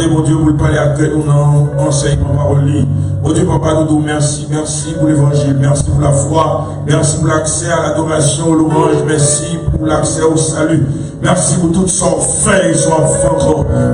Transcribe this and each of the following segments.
Mon Dieu, vous parlez avec nous dans l'enseignement parole. Mon Dieu, Papa, nous disons merci, merci pour l'évangile, merci pour la foi, merci pour l'accès à l'adoration, au louange, merci pour l'accès au salut. Merci pour tout ce qu'on fait et ce qu'on fait.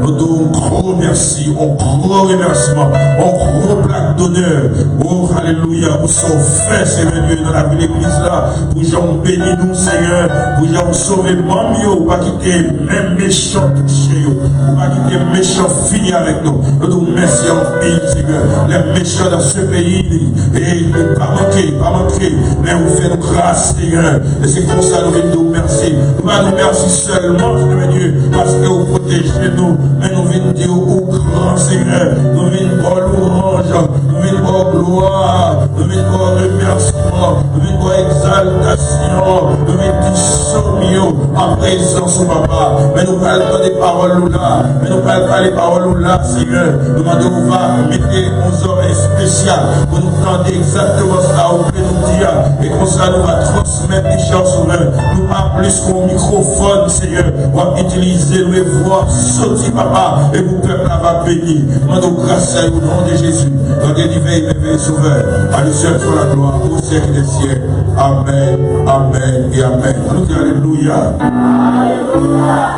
Nous donnons un gros merci, un gros remerciement, un gros plaque d'honneur. Oh, alléluia, pour ce qu'on fait, Seigneur Dieu, dans la vie de l'église là, pour Jean bénir nous, Seigneur, pour Jean sauver Mamio, pour pas quitter même méchant touché, pour pas quitter méchant fini avec nous. Nous donnons merci en pays, Seigneur. Les méchants dans ce pays, et pas manquer, mais vous faites grâce, Seigneur. Et c'est comme ça nous nous merci. Nous allons nous merci seulement, Seigneur Dieu, parce que vous protégez nous, mais nous venons dire au grand Seigneur, nous venons pour l'orange, nous venons pour gloire, nous venons pour remerciement, nous venons pour exaltation, nous venons pour sommier en présence au Papa. Mais nous ne parlons pas des paroles là, mais nous ne parlons pas des paroles là, Seigneur. Nous demandons, va mettre nos oreilles spéciales pour nous prendre exactement ça, vous pouvez nous dire, et comme ça nous va transmettre des chansons, nous pas plus qu'au microphone, Seigneur, on va utiliser les voix, sortir, Papa, et vous peuple va bénir. Demandons grâce à vous, au nom de Jésus, dans les divers et sauveur, à nous seul pour la gloire, au siècle des siècles. Amen, amen et amen. Nous disons alléluia.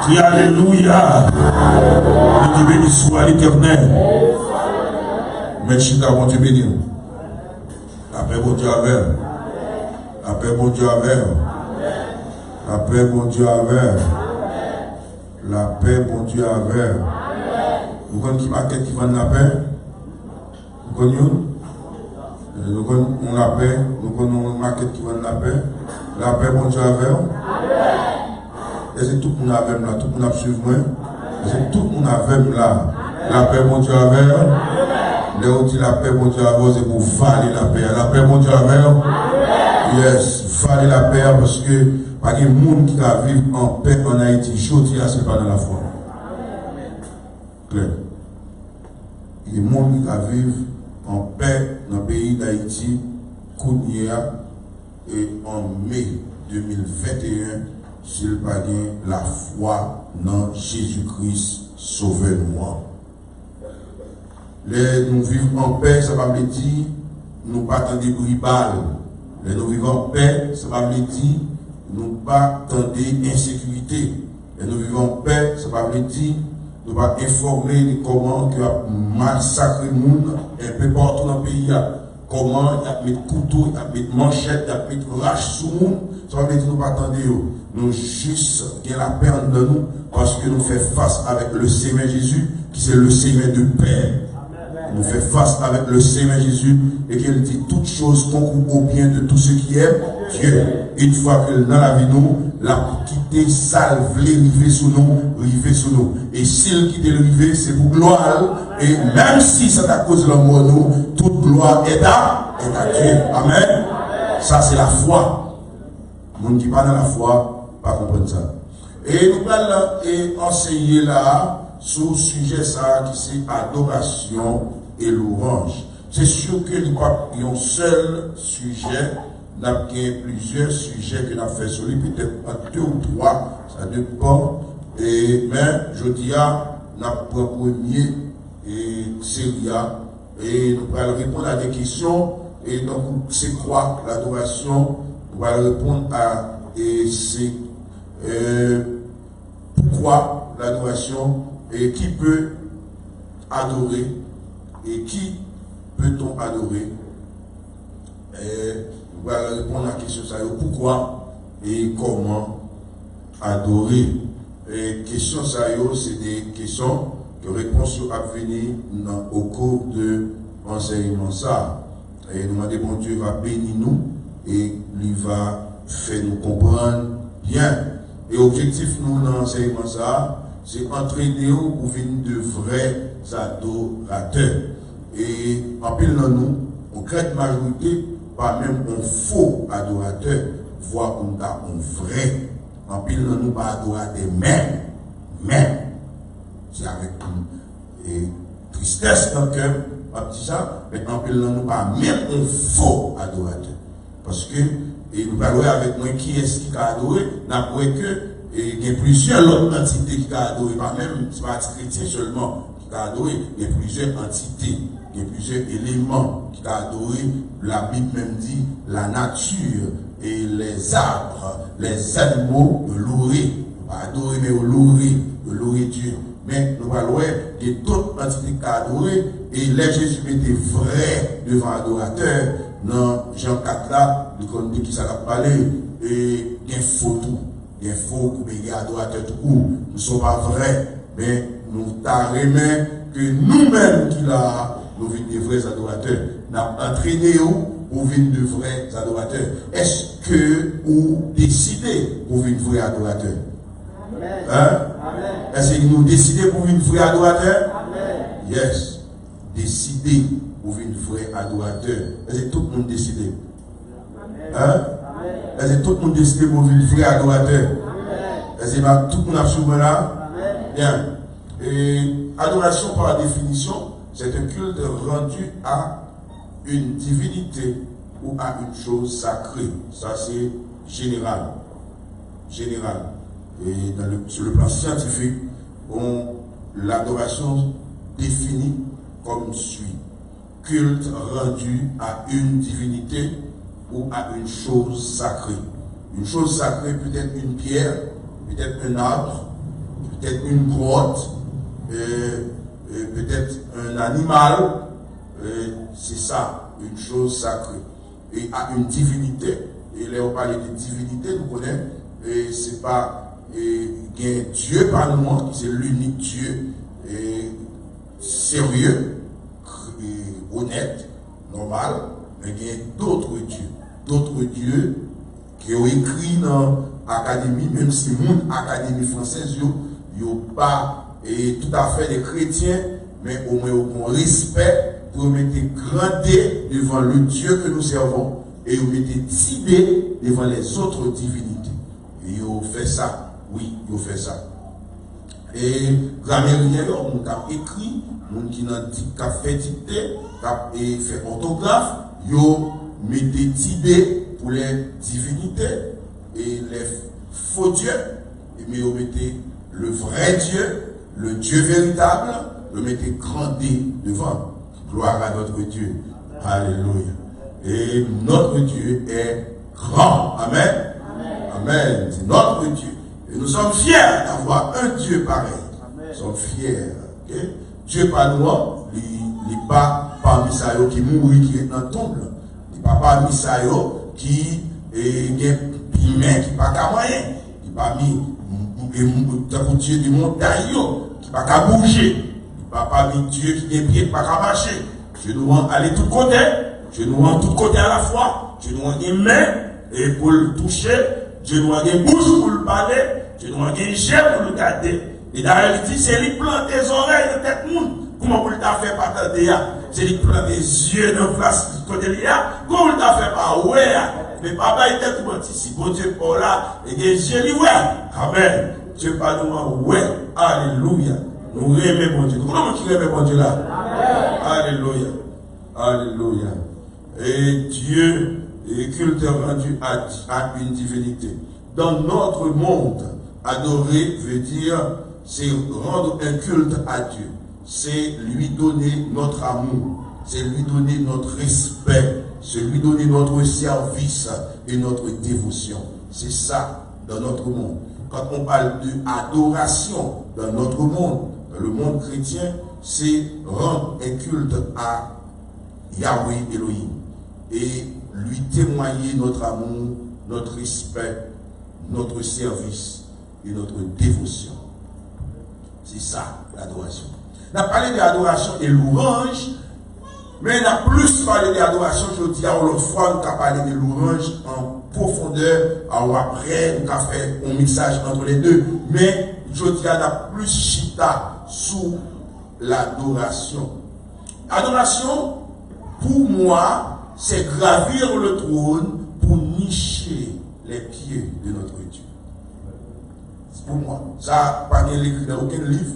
Dis alléluia. Nous disons béni soit l'éternel. Merci d'avoir Dieu béni. La paix, bon Dieu, avec. La paix, bon Dieu, avec. La paix, bon Dieu, avec. La paix, bon Dieu, avec. Vous connaissez qui marque qui vend la paix? Vous connaissez? Nous connaissons la paix. Nous connaissons une marque qui vend la paix. La paix, bon Dieu, avec. Et c'est tout le monde avec là. Tout le monde a suivi moi. C'est tout le monde avec là. La paix, bon Dieu, avec. Là où dit la paix, mon Dieu, avant, c'est pour valer la paix. La paix, mon Dieu, avant. Yes, valer la paix parce que pas de monde qui va vivre en paix en Haïti. Chaudier, c'est pas dans la foi. Claire. Il y a des gens qui va vivre en paix dans le pays d'Haïti, Kounia, et en mai 2021, s'il n'y a pas la foi dans Jésus-Christ, sauvez-moi. Nous vivons en paix, ça va me dire, nous pas attendre des bribales. Nous vivons en paix, ça va me dire, nous pas attendre insécurité. Nous vivons en paix, ça va me dire, nous pas informer de comment tu as massacré le monde un peu partout dans le pays. Comment il y a mis couteau, il y a mis manchette, il y a mis rache sur le monde. Ça va me dire, nous pas attendre. Nous juste gagner la paix en nous parce que nous faisons face avec le Seigneur Jésus, qui c'est le Seigneur de paix. Nous fait face avec le Seigneur Jésus et qu'il dit toutes choses concourent au bien de tous ceux qui aiment Dieu. Une fois que dans la vie nous, la quitté salve, river sous nous. Et s'il quitte le river, c'est pour gloire. Et même si c'est à cause de l'amour nous, toute gloire est à Dieu. Amen. Ça c'est la foi. Nous ne dit pas dans la foi, pas comprendre ça. Et nous allons enseigner là sur le sujet ça qui c'est adoration et louange. C'est sûr que nous avons un seul sujet, nous avons plusieurs sujets que nous avons fait sur lui, peut-être 2 ou 3, ça dépend. Mais je dis à nous avons premier série et nous allons répondre à des questions. Et donc, c'est quoi l'adoration? Nous allons répondre à c'est pourquoi l'adoration et qui peut adorer et qui peut-on adorer. On va répondre à la question ça, pourquoi et comment adorer. Et question ça, c'est des questions que réponses à venir au cours de l'enseignement ça. Et nous demandons bon Dieu va bénir nous et lui va faire nous comprendre bien. Et l'objectif nous dans l'enseignement ça, c'est entraîner pour venir de vrais adorateurs. Et en pile dans nous, en grande majorité, pas même un faux adorateur, voire on a un vrai. En pile dans nous, pas adorateur, même. C'est avec une tristesse dans le cœur, pas petit ça, mais en pile dans nous, pas même un faux adorateur. Parce que, et nous parlons avec moi qui est-ce qui a adoré, n'a pas que il y a plusieurs autres entités qui ont adoré, pas même, c'est pas chrétien seulement qui ont adoré, il y a plusieurs entités, il y a plusieurs éléments qui ont adoré. La Bible même dit la nature et les arbres, les animaux loueraient. adorer, mais louer Dieu. Mais nous allons voir, il y a d'autres entités qui adorer, et les Jésus était vrai devant l'adorateur. Dans Jean 4 là, nous connaissons qui ça va parler, et il y a faux tout. Il y a faux, mais il y a adorateur tout court. Nous ne sommes pas vrais, mais nous t'arrêtons que nous-mêmes qui là, nous venons des vrais adorateurs. Nous avons entraîné pour venir de vrais adorateurs. Est-ce que vous décidez pour venir de vrais adorateurs? Hein? Est-ce que nous décidons pour venir de vrais adorateurs? Yes. Décidez pour venir de vrais adorateurs. Est-ce que tout le monde décide? Hein? Est-ce que tout le monde décide pour venir de vrais adorateurs? Est-ce que tout le monde a souvent là? Bien. Et adoration par définition, c'est un culte rendu à une divinité ou à une chose sacrée. Ça, c'est général. Général. Et sur le plan scientifique, l'adoration définie comme suit. Culte rendu à une divinité ou à une chose sacrée. Une chose sacrée peut être une pierre, peut-être un arbre, peut-être une grotte, peut-être un animal. C'est ça, une chose sacrée. Et à une divinité. Et là, on parle de divinité, nous connaissons. Et c'est pas il y a un Dieu par le monde, c'est l'unique Dieu sérieux, honnête, normal, mais il y a d'autres dieux qui ont écrit dans l'académie, même si l'Académie française n'a pas tout à fait des chrétiens, mais au moins au respect pour mettre gradé devant le Dieu que nous servons et vous mettez tibé devant les autres divinités. Et ils fait ça. Oui, ils fait ça. Et grammairien, on a écrit, on qui a fait dictée, et fait orthographe, ils mettez tibé pour les divinités et les faux dieux, mais ils mettez le vrai Dieu, le Dieu véritable, le mettez grandé devant. Gloire à notre Dieu. Alléluia. Et notre Dieu est grand. Amen. Amen. C'est notre Dieu. Et nous sommes fiers d'avoir un Dieu pareil. Amen. Nous sommes fiers. Okay? Dieu pas nous, il n'est pas parmi ça qui mourit, qui est dans le tombe. Il n'est pas parmi ça qui est humain, qui n'est pas qu'à moyen. Il n'est pas parmi Dieu du montagne, qui n'est pas qu'à bouger. Il n'est pas parmi Dieu qui est pied, qui n'est pas qu'à marcher. Je nous rends aller de tous côtés. Je nous rends de tous côtés à la fois. Je nous rends des mains et pour le toucher. Je nous rends des bouches pour le parler. Je nous rends des yeux pour le garder. Et d'ailleurs, il dit, c'est lui planter des oreilles de tête monde. Comment vous le fait pas attendre? C'est lui planter des yeux dans la place côté de là. Comment vous le fait pas? Ouais. Mais papa, il était tout petit. Si bon Dieu pour là, et des yeux, ouais. Amen. Dieu pas nous, ouais. Alléluia. Nous aimons bon Dieu. Comment tu aimes bon Dieu là? Alléluia. Alléluia. Et Dieu est culte rendu à une divinité. Dans notre monde, adorer veut dire, c'est rendre un culte à Dieu. C'est lui donner notre amour. C'est lui donner notre respect. C'est lui donner notre service et notre dévotion. C'est ça dans notre monde. Quand on parle d'adoration dans notre monde, dans le monde chrétien, c'est rendre un culte à Yahweh Elohim et lui témoigner notre amour, notre respect, notre service et notre dévotion. C'est ça l'adoration. On a parlé de l'adoration et louange, mais on a plus parlé de l'adoration, je dis à l'autre fois, on a parlé de louange en profondeur, après on a fait un mixage entre les deux, mais je dis on a plus chita sous l'adoration. Adoration, pour moi, c'est gravir le trône pour nicher les pieds de notre Dieu. C'est pour moi. Ça, pas bien écrit dans aucun livre,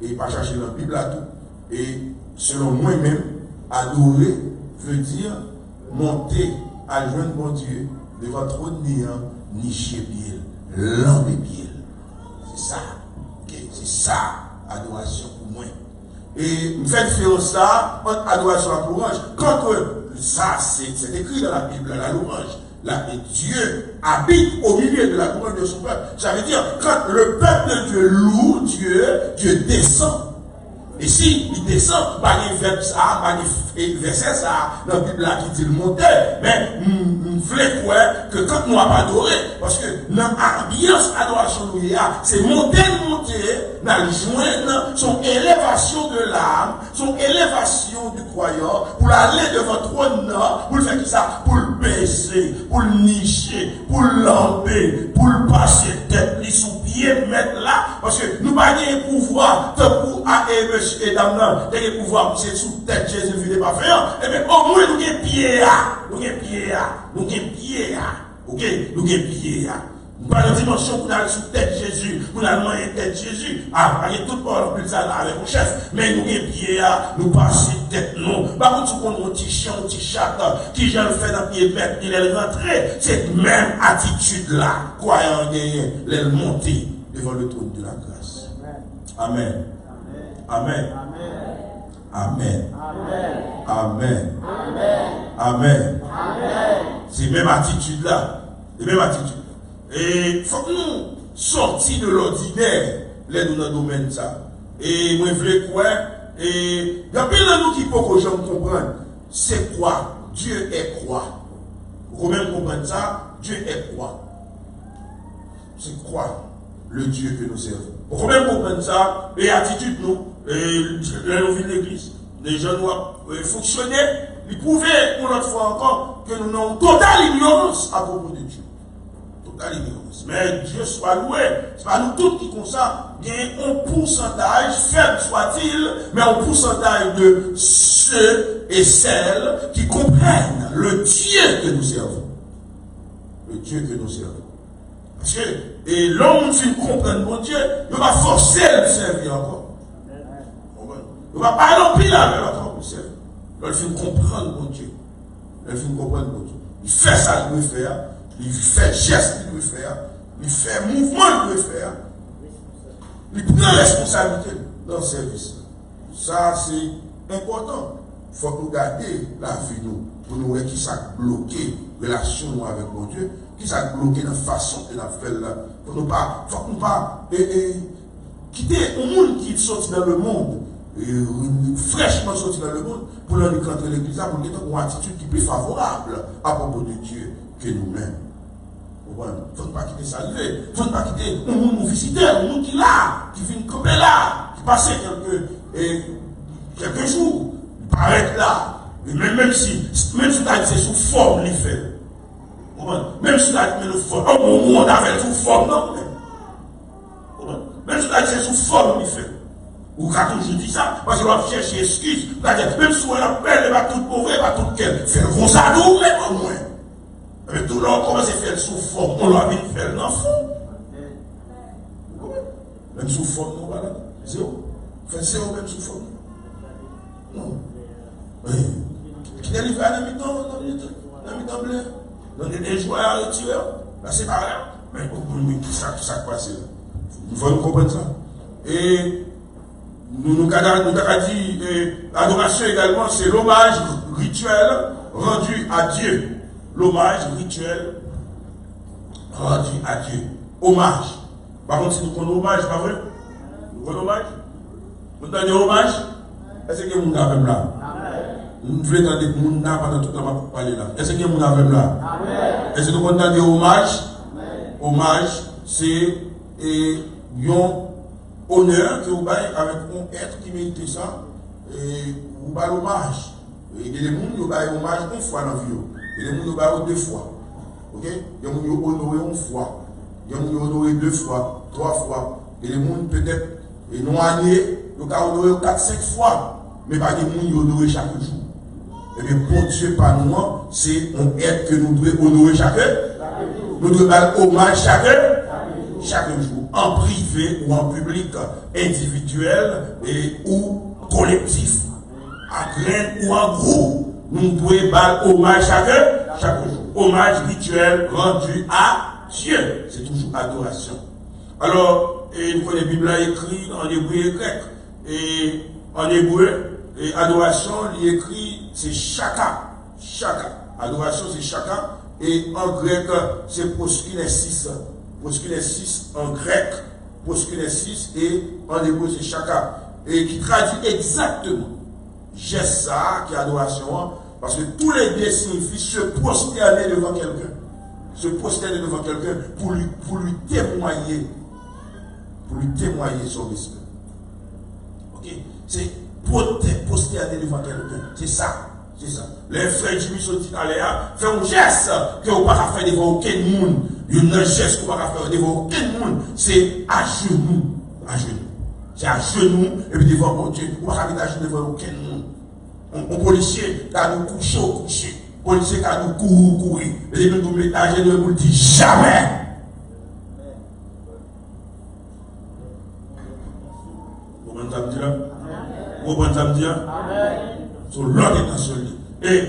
et pas chercher dans la Bible à tout. Et selon moi-même, adorer veut dire monter à le jeune bon Dieu devant le trône néant, nicher pieds, lamber pieds. C'est ça. Okay? C'est ça, adoration pour moi. Et nous faisons différence ça entre adoration et louange. Quand ça, c'est écrit dans la Bible, la louange. Là, et Dieu habite au milieu de la communauté de son peuple. Ça veut dire, quand le peuple de Dieu loue Dieu, Dieu descend. Et si il descend, pas les versets ça, dans la Bible là qui dit le monter, mais nous voulons croire que quand nous avons adoré, parce que dans l'ambiance adoration nous c'est monter, dans le joindre son élévation de l'âme, son élévation du croyant, pour aller devant le trône, pour le faire qui ça, pour le baisser, pour le nicher, pour l'enlever, pour le passer tête, les sous pied, mettre là, parce que nous n'avons pas de pouvoir, pour monsieur et dame, nous avons pouvoir, c'est sous tête Jésus, vous n'avez pas fait, et bien au moins nous avons pied, nous avons pied, nous avons pied, ok, nous avons pied. Nous avons une dimension pour aller sous tête Jésus, pour aller manger tête Jésus. Ah, il y a tout le monde plus ça là avec mon chef. Mais nous avons pied, nous passons tête non. Par contre, si on a un petit chien, un petit chat, qui j'en fais dans le pied bête, il est rentré. Cette même attitude-là, croyant gagner, elle monter devant le trône de la grâce. Amen. Amen. Amen. Amen. Amen. C'est même attitude-là. C'est même attitude. Et il faut que nous sortions de l'ordinaire, les nous dans le domaine ça. Et moi, je veux quoi? Et il y a plein de nous qui peuvent que les gens comprennent. C'est quoi? Dieu est quoi? Vous pouvez comprendre ça? Dieu est quoi? C'est quoi le Dieu que nous servons? Vous pouvez comprendre ça? Et attitude, nous, la vie de l'église, les gens doivent fonctionner. Ils prouvaient, pour notre fois encore, que nous avons totale ignorance à propos de Dieu. Mais Dieu soit loué. C'est pas nous tous qui comme ça. Il y a un pourcentage, faible soit-il, mais un pourcentage de ceux et celles qui comprennent le Dieu que nous servons. Le Dieu que nous servons. Parce que, et l'homme qui comprend mon Dieu, il va forcer le servir encore. Il va pas aller en pile avec encore pour servir. Il faut comprendre mon Dieu. Il faut comprendre mon Dieu. Il fait ça qu'il veut faire. Il fait geste qu'il doit faire, il fait mouvement qu'il doit faire, il prend responsabilité dans le service. Ça, c'est important. Il faut que nous gardions la vie nous, pour nous voir qui s'est bloqué, relation avec mon Dieu, qui s'est bloqué dans la façon de la faire là. Il faut que nous pas quitter un monde qui sort dans le monde, fraîchement sorti dans le monde, pour nous rentrer l'église, pour nous avoir une attitude qui est plus favorable à propos de Dieu que nous-mêmes. Il ne faut pas quitter ça. Il ne faut pas quitter un visiteur, un monde qui est là, qui vient camper là, qui passe quelques jours, il paraît là. Et même si c'est sous forme, il fait. Même si c'est sous forme, on avait sous forme, non. Même si c'est sous forme, il fait. Ou quand je dis ça, parce qu'on va chercher excuse, même si on appelle, il va tout mauvais, il va tout quel. Faire comme ça, nous, mais pas moins. Mais tout le monde commence à faire sous forme, on l'a mis faire dans le fond. Même sous forme, non, voilà. Zéro. Faites zéro même sous forme. Non. Oui. Qui délivre à la mi-temps, dans la mi-temps bleu. Dans des joueurs à retirer. Là, c'est pareil. Mais tout ça passe là. Il faut nous comprendre ça. Et nous avons dit, l'adoration également, c'est l'hommage rituel rendu à Dieu. L'hommage rituel rendu à Dieu. Hommage. Par contre, si nous prenons hommage, pas vrai? Nous prenons hommage? Nous donnons hommage? Est-ce que nous avons là? Nous voulons entendre que nous n'avons pas tout le temps pour parler là. Est-ce que nous avons là? Est-ce que nous entendons hommage? Hommage, c'est un honneur que vous avez avec un être qui mérite ça. Et vous avez l'hommage. Et les gens qui ont hommage une fois dans la vie. Et les gens qui ont deux fois. Ok? Il y a des gens qui ont honoré une fois. Il y a des gens qui ont honoré deux fois, trois fois. Et les gens peut-être, et non année, ils ont honoré 4-5 fois. Mais pas des gens qui ont honoré chaque jour. Et bien, pour Dieu, par nous, c'est un être que nous devons honorer chaque jour. Nous devons faire hommage chaque jour. En privé ou en public, individuel ou collectif. À grain ou en groupe. Nous devons faire hommage chaque jour. Hommage rituel rendu à Dieu. C'est toujours adoration. Alors, nous prenons la Bible écrit en hébreu et grec. Et en hébreu, et adoration, il écrit, c'est chaka. Chaka. Adoration, c'est chaka. Et en grec, c'est proskynesis. Proskynesis en grec, proskynesis, et en hébreu, c'est chaka. Et qui traduit exactement geste ça, qui est adoration, parce que tous les deux signifient se prosterner devant quelqu'un. Se prosterner devant quelqu'un pour lui témoigner son respect. Ok? C'est prosterner devant quelqu'un. C'est ça. C'est ça. Les frères Jimmy sont dit allez, fait un geste que vous ne pouvez pas faire devant aucun monde. Il y a un geste que vous ne pouvez pas faire devant aucun monde. C'est à genoux. À genoux. C'est à genoux et puis devant mon Dieu. Vous ne pouvez pas faire à genoux devant aucun monde. Un policier qui a nous couché. Un policier qui a nous courir. Et nous mettons à genoux et nous dit jamais. Vous comprenez ça me dire? Vous comprenez ça me dire? Sur l'ordre est enseveli. Et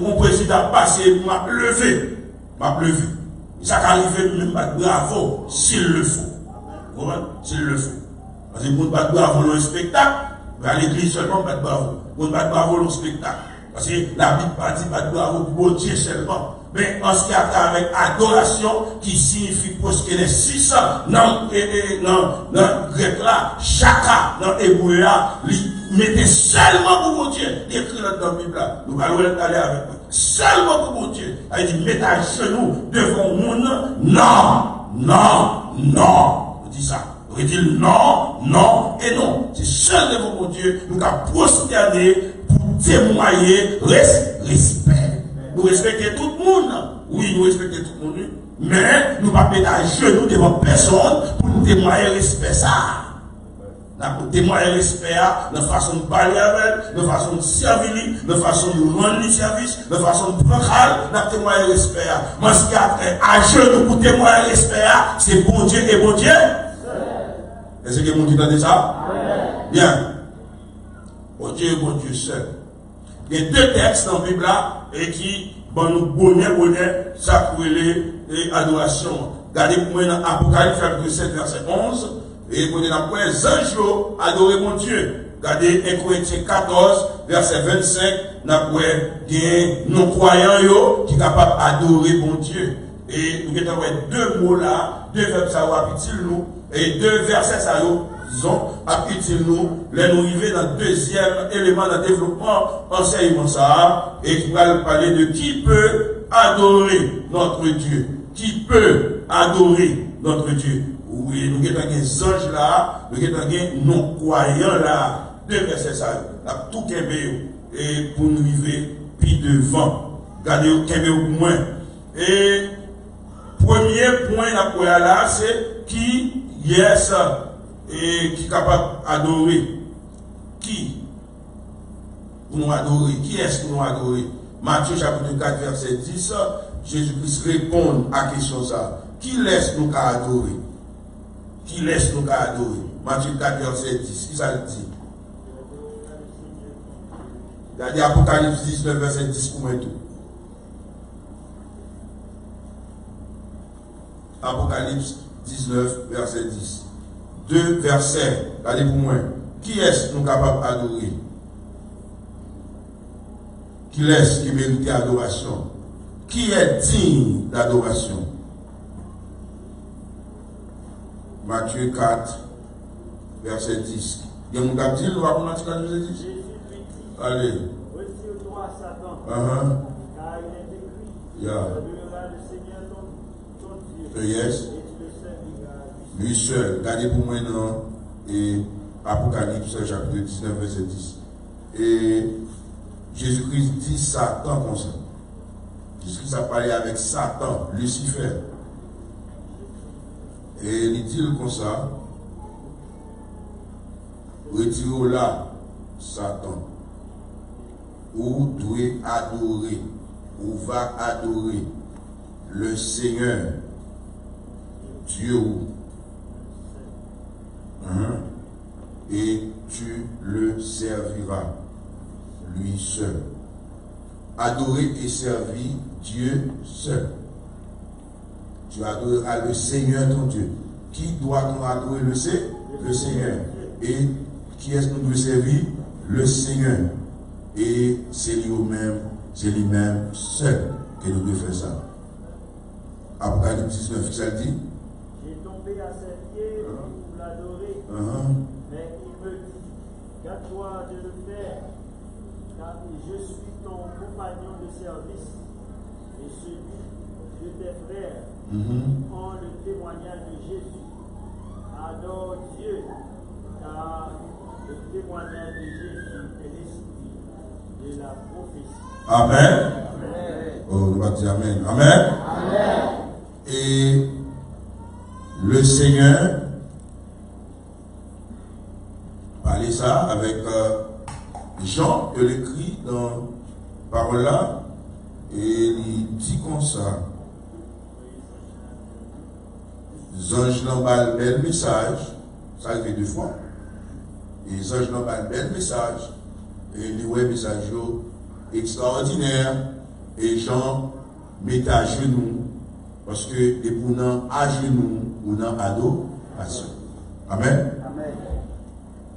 mon président passé m'a levé. Ça arrive même pas bravo s'il le faut. Vous comprenez? S'il le faut. Parce que pour ne pas bravo le spectacle, à l'église seulement pas de bravo. Pour ne pas bravo le spectacle. Parce que la Bible pas dit pas de bravo pour Dieu seulement. Mais en ce qui a avec adoration, qui signifie proskynesis, dans grec là, chaka, dans hébreu là, mettez seulement pour mon Dieu. Écrit dans la Bible là, nous allons aller avec moi. Seulement pour mon Dieu. Il dit, mettez à genoux devant mon non. On dit ça. On dit non et non. C'est seul devant mon Dieu. Nous avons prosterné pour témoigner respect. Nous respectons tout le monde. Oui, nous respectons tout le monde. Mais nous ne pouvons pas mettre à genoux devant personne pour nous témoigner respect ça. Pour témoigner respect, de façon de parler avec, de façon de servir, de façon de rendre le service, de façon de prendre, de témoigner respect. Moi, ce qui a fait à genoux pour témoigner respect, c'est bon Dieu et bon Dieu. Est-ce que vous entendez ça? Bien. Bon Dieu et bon Dieu seul. Il y a deux textes dans la Bible et qui nous bonheur, ça pour les adorations. Regardez pour moi dans Apocalypse chapitre 7, verset 11. Et vous avez les anges adorer mon Dieu. Regardez 1 Corinthiens 14, verset 25. Nous avons des non-croyants qui sont capables d'adorer mon Dieu. Et nous avons deux mots là, deux verbes ça va nous. Et deux versets ça disons, appelle nous, les nous arriver dans le deuxième élément de développement, enseignement ça, et qui va parler de qui peut adorer notre Dieu. Qui peut adorer notre Dieu. Oui, nous avons des anges là, nous avons des non-croyants là, deux versets ça, tout Kébé, et pour nous vivre puis devant, regardez Kébé au moins. Et premier point là, c'est qui yes, et qui est capable d'adorer. Qui nous adorer? Qui est-ce que nous adorer? Matthieu chapitre 4, verset 10, Jésus-Christ répond à la question ça. Qui laisse nous adorer? Qui laisse nous adorer? Matthieu 4, verset 10. Qui ça dit? Regardez Apocalypse 19, verset 10 pour moi tout. Apocalypse 19, verset 10. Deux versets, regardez pour moi. Qui est-ce nous capable d'adorer? Qui est-ce qui mérite l'adoration? Qui est digne d'adoration? Matthieu 4, verset 10. Il y a mon cap dit, nous allons prendre verset 10. Allez. Retire-toi, Satan. Car il est écrit. Yeah. Adoreras le Seigneur ton Dieu. Yes. Lui seul. Regardez pour moi dans Apocalypse chapitre 19, verset 10. Et Jésus-Christ dit Satan comme ça. Jésus-Christ a parlé avec Satan, Lucifer. Et il dit comme ça. Retirez là, Satan. Ou doit adorer, ou va adorer le Seigneur, Dieu. Et tu le serviras, lui seul. Adorer et servir Dieu seul. Tu adoreras le Seigneur ton Dieu. Qui doit nous adorer le Seigneur. Et qui est-ce que nous devons servir? Le Seigneur. Et c'est lui-même seul que nous devons faire ça. Apocalypse 19, ça dit. J'ai tombé à ses pieds pour l'adorer. Mais il me dit, garde-toi de le faire, car je suis ton compagnon de service et celui de tes frères ont le témoignage de Jésus. Adore Dieu, car le témoignage de Jésus est l'esprit de la prophétie. Amen. Amen. Oh, on va dire Amen. Amen. Amen. Et le Seigneur parlait ça avec Jean, que l'écrit dans parole là, et il dit comme ça. Les anges n'ont pas le bel message, ça il fait 2 fois. Et les anges n'ont pas le bel message, et il dit ouais, message extraordinaire, et Jean met à genoux, parce que les pounans à genoux, ou dans adoration. Amen. Amen.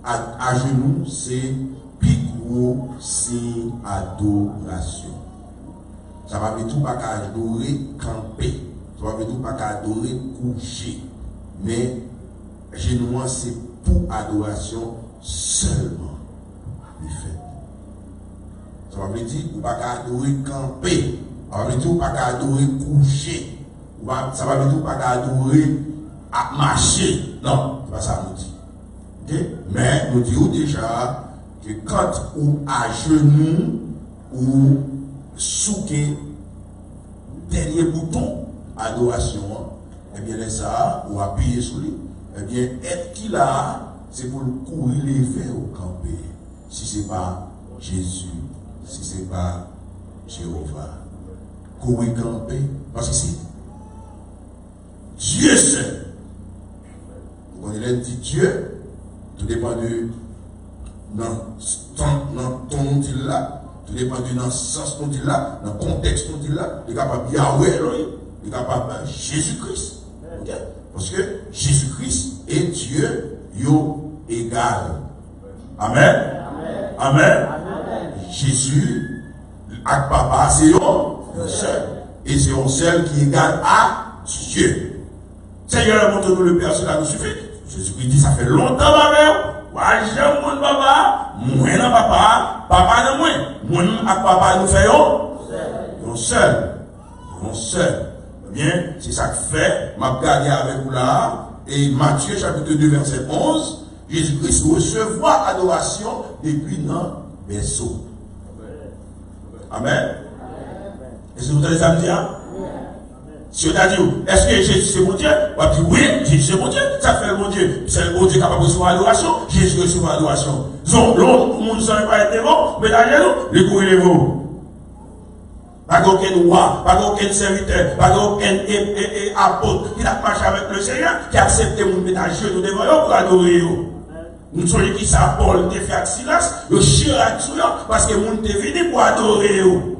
À genoux, c'est plus gros signe adoration. Ça va mettre tout pas qu'à adorer camper. Ça va mettre tout pas qu'à adorer coucher. Mais genoux, c'est pour adoration seulement. Il fait. Ça va mettre tout pas qu'à adorer camper. Ça va mettre tout pas qu'à adorer coucher. Ça va mettre tout pas qu'à adorer à marcher. Non, c'est pas ça nous dit. Okay? Mais nous disons déjà que quand ou à genoux ou sous le dernier bouton adoration, eh bien ça, ou appuyer sur lui, eh bien être qu'il a, c'est pour le courir les vers au camper. Si ce n'est pas Jésus, si ce n'est pas Jéhovah, courir camper, parce que c'est Dieu seul. Quand il a dit Dieu, tout dépend de ton nom il là, tout dépend du sens dont il là, dans le contexte dont il là, il est capable de Yahweh, il est capable de Jésus-Christ. Okay? Parce que Jésus-Christ est Dieu, yo égal. Amen. Amen. Amen. Amen. Jésus, avec papa, c'est un seul. Et c'est un seul qui est égal à Dieu. Seigneur, montre-nous le Père, cela nous suffit. Jésus-Christ dit, ça fait longtemps, ma mère. Moi, j'aime mon papa. Moi, non, papa. Papa, non, moi. Moi, avec papa, nous faisons un seul. Un seul. Bien, c'est ça que fait. M'a regardé avec vous là. Et Matthieu, chapitre 2, verset 11. Jésus-Christ recevra adoration depuis notre berceau. Amen. Est-ce que vous avez ça me dire? Si on a dit, est-ce que Jésus c'est mon Dieu? On va dire, oui, Jésus c'est mon Dieu. Ça fait le bon Dieu. C'est le bon Dieu capable de recevoir l'adoration. Jésus recevra l'adoration. Donc, l'autre monde ne savait pas être bon, mais là, les courir les veaux. Pas aucun roi, pas aucun serviteur, pas aucun apôtre qui a marché avec le Seigneur, qui a accepté de mettre à genoux devant eux pour adorer eux. Nous sommes qui ça, Paul, qui fait Silas, le chien à tout parce que nous sommes venus pour adorer eux.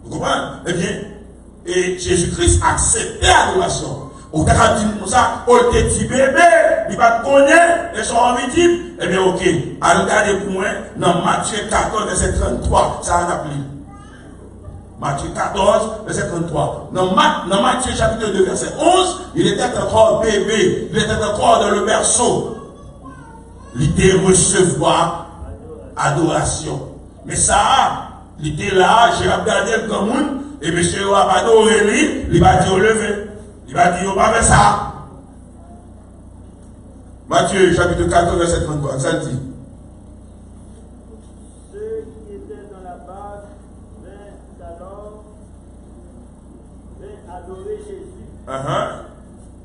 Vous comprenez? Eh bien, et Jésus-Christ acceptait l'adoration. Au cas où dit ça, on te dit bébé, il va te connaître, et son invisible. Eh bien, ok. À regarder pour moi, dans Matthieu 14, verset 33, ça en applique. Matthieu 14, verset 33. Dans Matthieu chapitre 2, verset 11, il était encore bébé, il était encore dans le berceau. L'idée recevoir adoration. Mais ça, l'idée là, j'ai regardé le monde. Et monsieur va adorer lui, il va dire au lever. Il va dire, on va faire ça. Matthieu, chapitre 14, verset 33, ça dit. Ceux qui étaient dans la barque vinrent alors adorer Jésus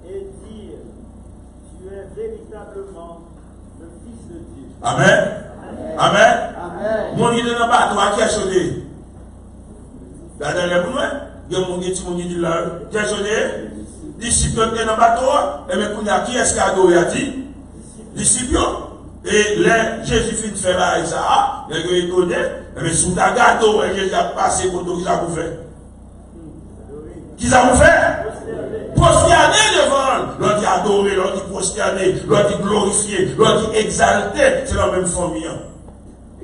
et dire, tu es véritablement le Fils de Dieu. Amen. Amen. Amen. Mon Dieu n'a pas toi qui a sonné. La dernière fois, il y a mon Dieu qui là, qui a sonné. Disciples dans le bateau, et bien, qui est-ce qui a adoré? A dit disciples. Et là, Jésus finit de faire ça, il a étonné, et bien, sous ta gâteau, Jésus a passé pour tout, qui ça vous fait? Qui ça vous fait? Prosterner devant, l'on dit adorer, l'on dit prosterner, l'on dit glorifier, l'on dit exalter, c'est la même famille.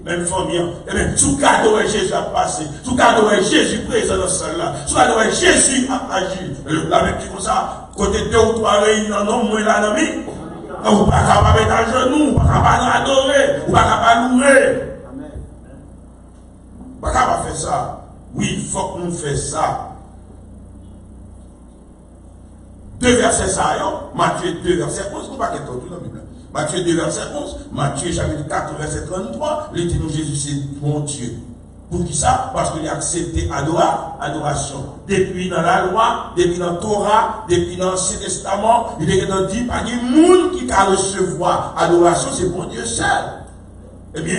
même famille, et bien, tout cadeau est Jésus a passé, tout cadeau est Jésus présent dans celle-là, tout cadeau est Jésus a agi. La même chose comme ça, côté 2 ou 3 réunions, non, moi, là, non, mais, ou pas capable d'être à genoux, ou pas capable d'adorer, ou pas capable de louer. Ou pas capable de faire ça. Oui, il faut que nous fassions ça. 2 versets ça, Matthieu 2 verset 11, nous ne pas qu'être tout dans la Bible. Matthieu 2 verset 11, Matthieu chapitre 4 verset 33, il dit nous Jésus c'est mon Dieu. Pour qui ça? Parce qu'il a accepté adoration. Depuis dans la loi, depuis dans la Torah, depuis dans l'Ancien Testament, il est dit, pas de monde qui a recevoir adoration, c'est pour Dieu seul. Eh bien,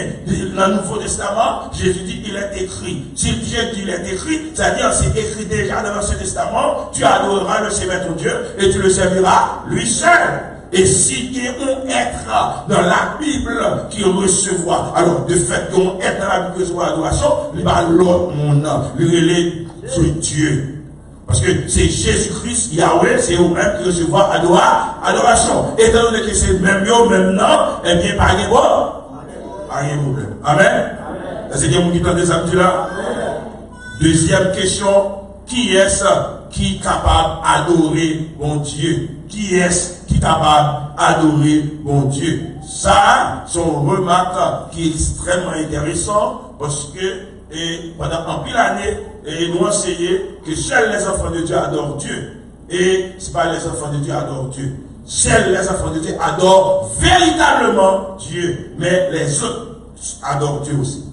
dans le Nouveau Testament, Jésus dit il est écrit. Si Dieu dit il est écrit, c'est-à-dire c'est écrit déjà dans l'Ancien Testament, tu adoreras le Seigneur ton Dieu et tu le serviras lui seul. Et si il y a un être dans la Bible qui recevra, alors de fait qu'on être dans la Bible qui recevra l'adoration, il va l'autre monde, lui sur Dieu. Parce que c'est Jésus-Christ, Yahweh, c'est eux-mêmes qui recevra adoration. Étant donné que c'est même eux, même non, eh bien, pas de quoi? Pas de problème. Amen. Est-ce qu'il y a quelqu'un qui tente des samedis là? Deuxième question, qui est-ce qui est capable d'adorer mon Dieu? Qui est-ce qui est capable d'adorer mon Dieu? Ça, c'est une remarque qui est extrêmement intéressante parce que pendant un pile d'années, nous enseignons que seuls les enfants de Dieu adorent Dieu. Et ce n'est pas les enfants de Dieu adorent Dieu. Seuls les enfants de Dieu adorent véritablement Dieu. Mais les autres adorent Dieu aussi.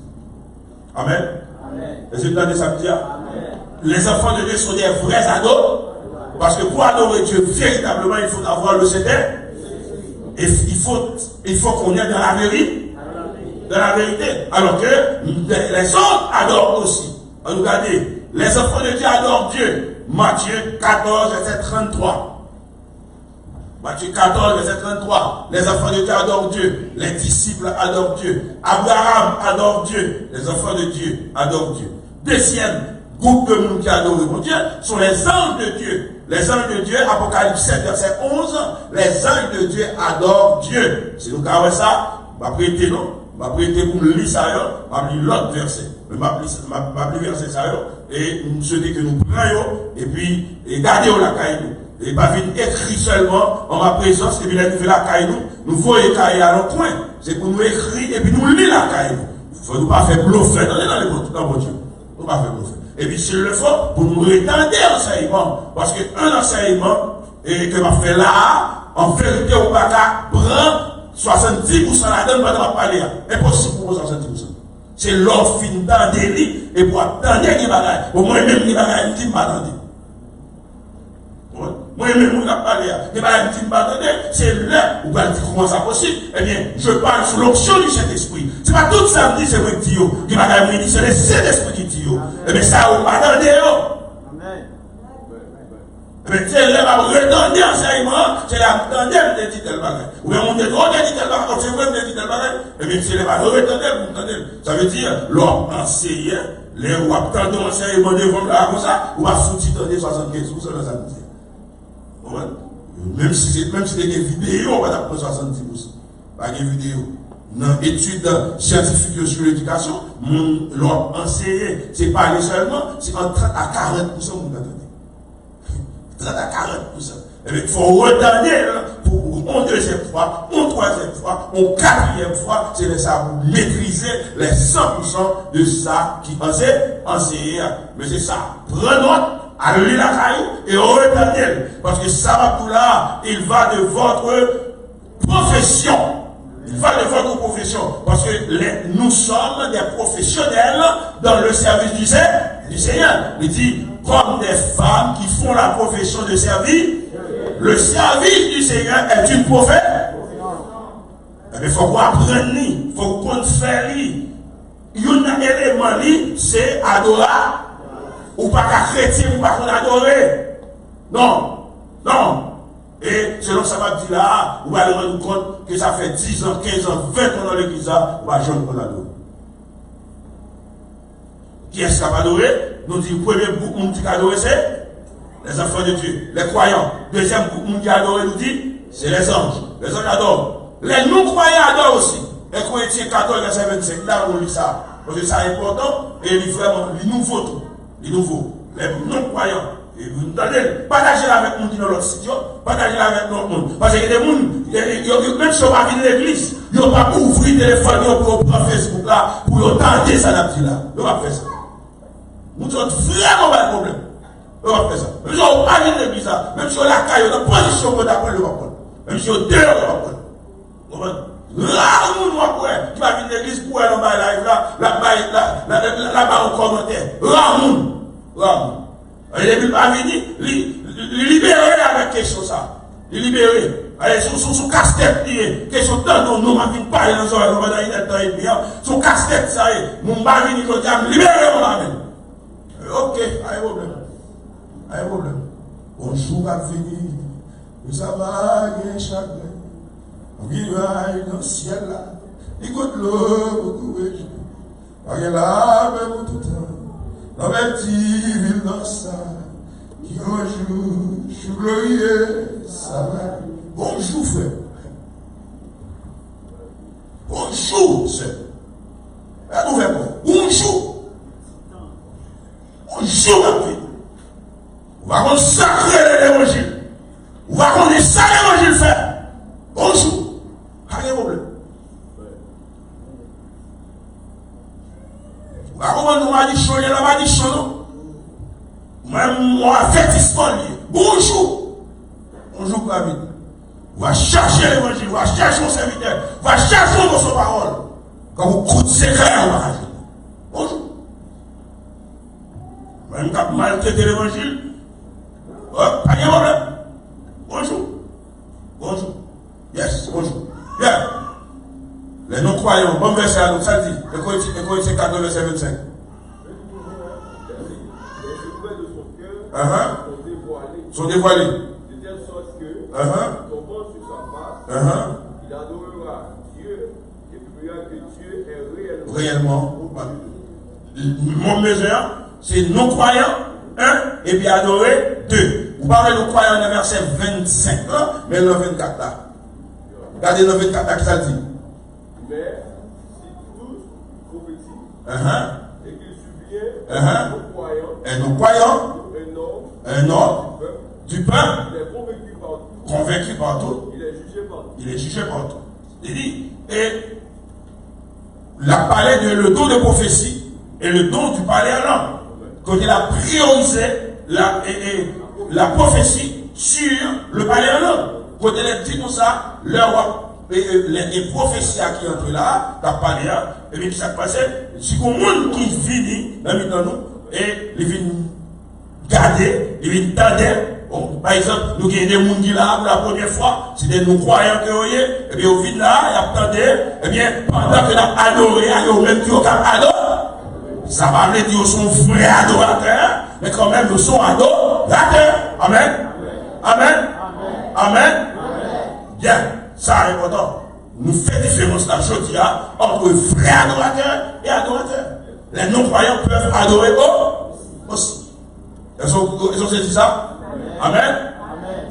Amen. Est-ce que vous entendez ça me dire? Les enfants de Dieu sont des vrais ados. Parce que pour adorer Dieu véritablement, il faut avoir le Seigneur. Et il faut qu'on ait dans la vérité. Dans la vérité. Alors que les autres adorent aussi. Regardez, les enfants de Dieu adorent Dieu. Matthieu 14, verset 33. Matthieu 14, verset 33. Les enfants de Dieu adorent Dieu. Les disciples adorent Dieu. Abraham adore Dieu. Les enfants de Dieu adorent Dieu. Deuxième groupe de monde qui adore mon Dieu sont les anges de Dieu. Les anges de Dieu, Apocalypse 7, verset 11, les anges de Dieu adorent Dieu. C'est nous qui avons ça. Je vais prêter, non? Je vais prêter pour lire ça, je vais lire l'autre verset. Je vais lire verset ça, et nous souhaitons que nous prenions, et puis, gardez la caille. Et pas venir écrire seulement en ma présence, et puis nous faisons la caille, nous voyons la caille à l'autre point. C'est pour nous écrire, et puis nous lire la caille. Il ne faut pas faire bluffer dans mon Dieu. Il ne faut pas faire bluffer. Et puis s'il le faut, pour nous retendre l'enseignement. Parce qu'un enseignement que m'a fait là, en vérité, on va prendre 70% la donne pendant ma parler. Impossible pour 70%. C'est l'offre fin dans des lits et pour attendre des bagages. Au moins même des bagages qui m'attendent. Moi-même, on a parlé, des bagages qui m'attendent, c'est là où on va dire comment ça possible. Eh bien, je parle sous l'option du Saint-Esprit. C'est pas tout ça me dit, c'est moi qui dis, des bagages me dit, c'est le Saint-Esprit qui dit. Eh bien, ça, on va attendre. Amen. Eh bien, c'est là, on va retendre l'enseignement, c'est là, on va attendre de dire tel bagage. Ou bien, on dit, on dit tel bagage, on sait de dire tel bagage. Eh bien, c'est là, on va retendre. Ça veut dire, l'homme enseignant, les rois attendent l'enseignement devant là, comme ça, ou va sous-titrer 75% dans sa vie. Même si c'est des vidéos, on va apprendre 70%. Pas des vidéos. Dans l'étude scientifique sur l'éducation, l'homme enseigné, c'est pas aller seulement, c'est en 30 à 40%, vous m'entendez. 30 à 40%. Et bien, il faut retendre pour une deuxième fois, une troisième fois, une quatrième fois, c'est ça pour maîtriser les 100% de ça qui enseigne. Mais c'est ça. Prenez note. Allez la caille et retardez. Parce que ça va tout là, il va de votre profession. Il va de votre profession. Parce que nous sommes des professionnels dans le service du Seigneur. Il dit, comme des femmes qui font la profession de service, le service du Seigneur est une profession. Il faut qu'on apprenne, il faut qu'on fasse. Il y a un élément, c'est adorer. Ou pas qu'à chrétien, ou pas qu'on adorer. Non. Non. Et selon ça va dire là, vous allez rendre compte que ça fait 10 ans, 15 ans, 20 ans dans l'église là, on va jamais qu'on adore. Qui est-ce qui va adorer? Nous disons, le premier groupe qui adore, c'est les enfants de Dieu, les croyants. Deuxième groupe qui adore, nous dit, c'est les anges. Les anges adorent. Les non-croyants adorent aussi. Et Corinthiens 14, verset 25, là on lit ça. Parce que ça est important et il est vraiment nouveau tout. Les nouveaux, les non-croyants. Et vous entendez, partagez-la avec nous qui sont dans l'autre site, partagez-la avec notre monde. Parce qu'il y a des gens, même si on va venir à l'église, ils n'ont pas ouvrir le téléphone pour Facebook là, pour tenter ça là. Ils ne vont pas faire ça. Nous avons vraiment pas de problème. Ils ne vont pas faire ça. Même si on va pas venir à l'église là, même si on a la caille, on a position pour d'apprendre, ils ne vont pas prendre. Même si on est dehors, ils ne vont pas prendre. Là, nous, qui va venir à l'église pour aller dans la live là-bas au commentaire. Là, il est pas venu, libérer avec question ça. Libérer. Allez, son casse-tête, question de nous, ma vie pas dans son casse-tête, ça y est. Mon mari, il dit, libérer mon ami. Ok, pas de problème. Bonjour, va venir. Nous avons un chagrin. On vit dans le ciel là. Il goûte l'eau, beaucoup de jours. On est là, même tout le temps. Dans mes petits villes dans ça, qui un jour, je suis glorieux, ça va. Bonjour, frère. Bonjour, sœur. Bonjour. Bonjour, ma vie. On va consacrer l'évangile. On va connaître ça l'évangile faire. Bonjour. Pas de problème. Comment nous avons dit chaud, il n'a pas dit chaud, non? Même moi, avertissement lié. Bonjour. Bonjour, David. On va chercher l'évangile, on va chercher mon serviteur, on va chercher notre parole. Quand vous coûtez secret, on va rajouter. Bonjour. Même quand vous maltraitez l'évangile, pas de problème. Bonjour. Bonjour. Yes, bonjour. Bien. Les non-croyants, bon verset à nous, ça dit, le Corinthiens 14, verset 25. Les secrets de son cœur sont dévoilés. De telle sorte que, tombant sur sa face, il adorera Dieu et publiera que Dieu est réellement. Mon mesure, c'est non-croyants, 1, et puis adorer, 2. Vous parlez de non-croyants dans le verset 25, mais le 24 là. Regardez le 24 là, qui ça dit. Mais si tous prophétisent et qu'ils supplient nous croyons un homme du peuple, il est convaincu par tout, il est jugé par tout. Il dit, et il a parlé de le don de prophétie et le don du parler à l'homme. Quand il a priorisé la prophétie sur le parler à l'homme. Quand il a dit tout ça, les prophéties qui entrent là, t'as parlé là, et bien, ça passe, si le monde qui vit dans nous, et il vient garder, il vient tendre. Par exemple, nous avons des gens qui là pour la première fois, c'est des non-croyants qui ont eu, et bien, au vide là, il y a tendé, et bien, pendant que nous avons adoré, il y a même qui ont adoré. Ça va veut dire qu'ils sont vrais adorateurs, mais quand même, nous sommes adorateurs. Amen. Amen. Amen. Bien, ça est important. Nous faisons différence la chose entre vrais adorateurs et adorateurs. Les non-croyants peuvent adorer aussi. Ils ont saisi ça? Amen.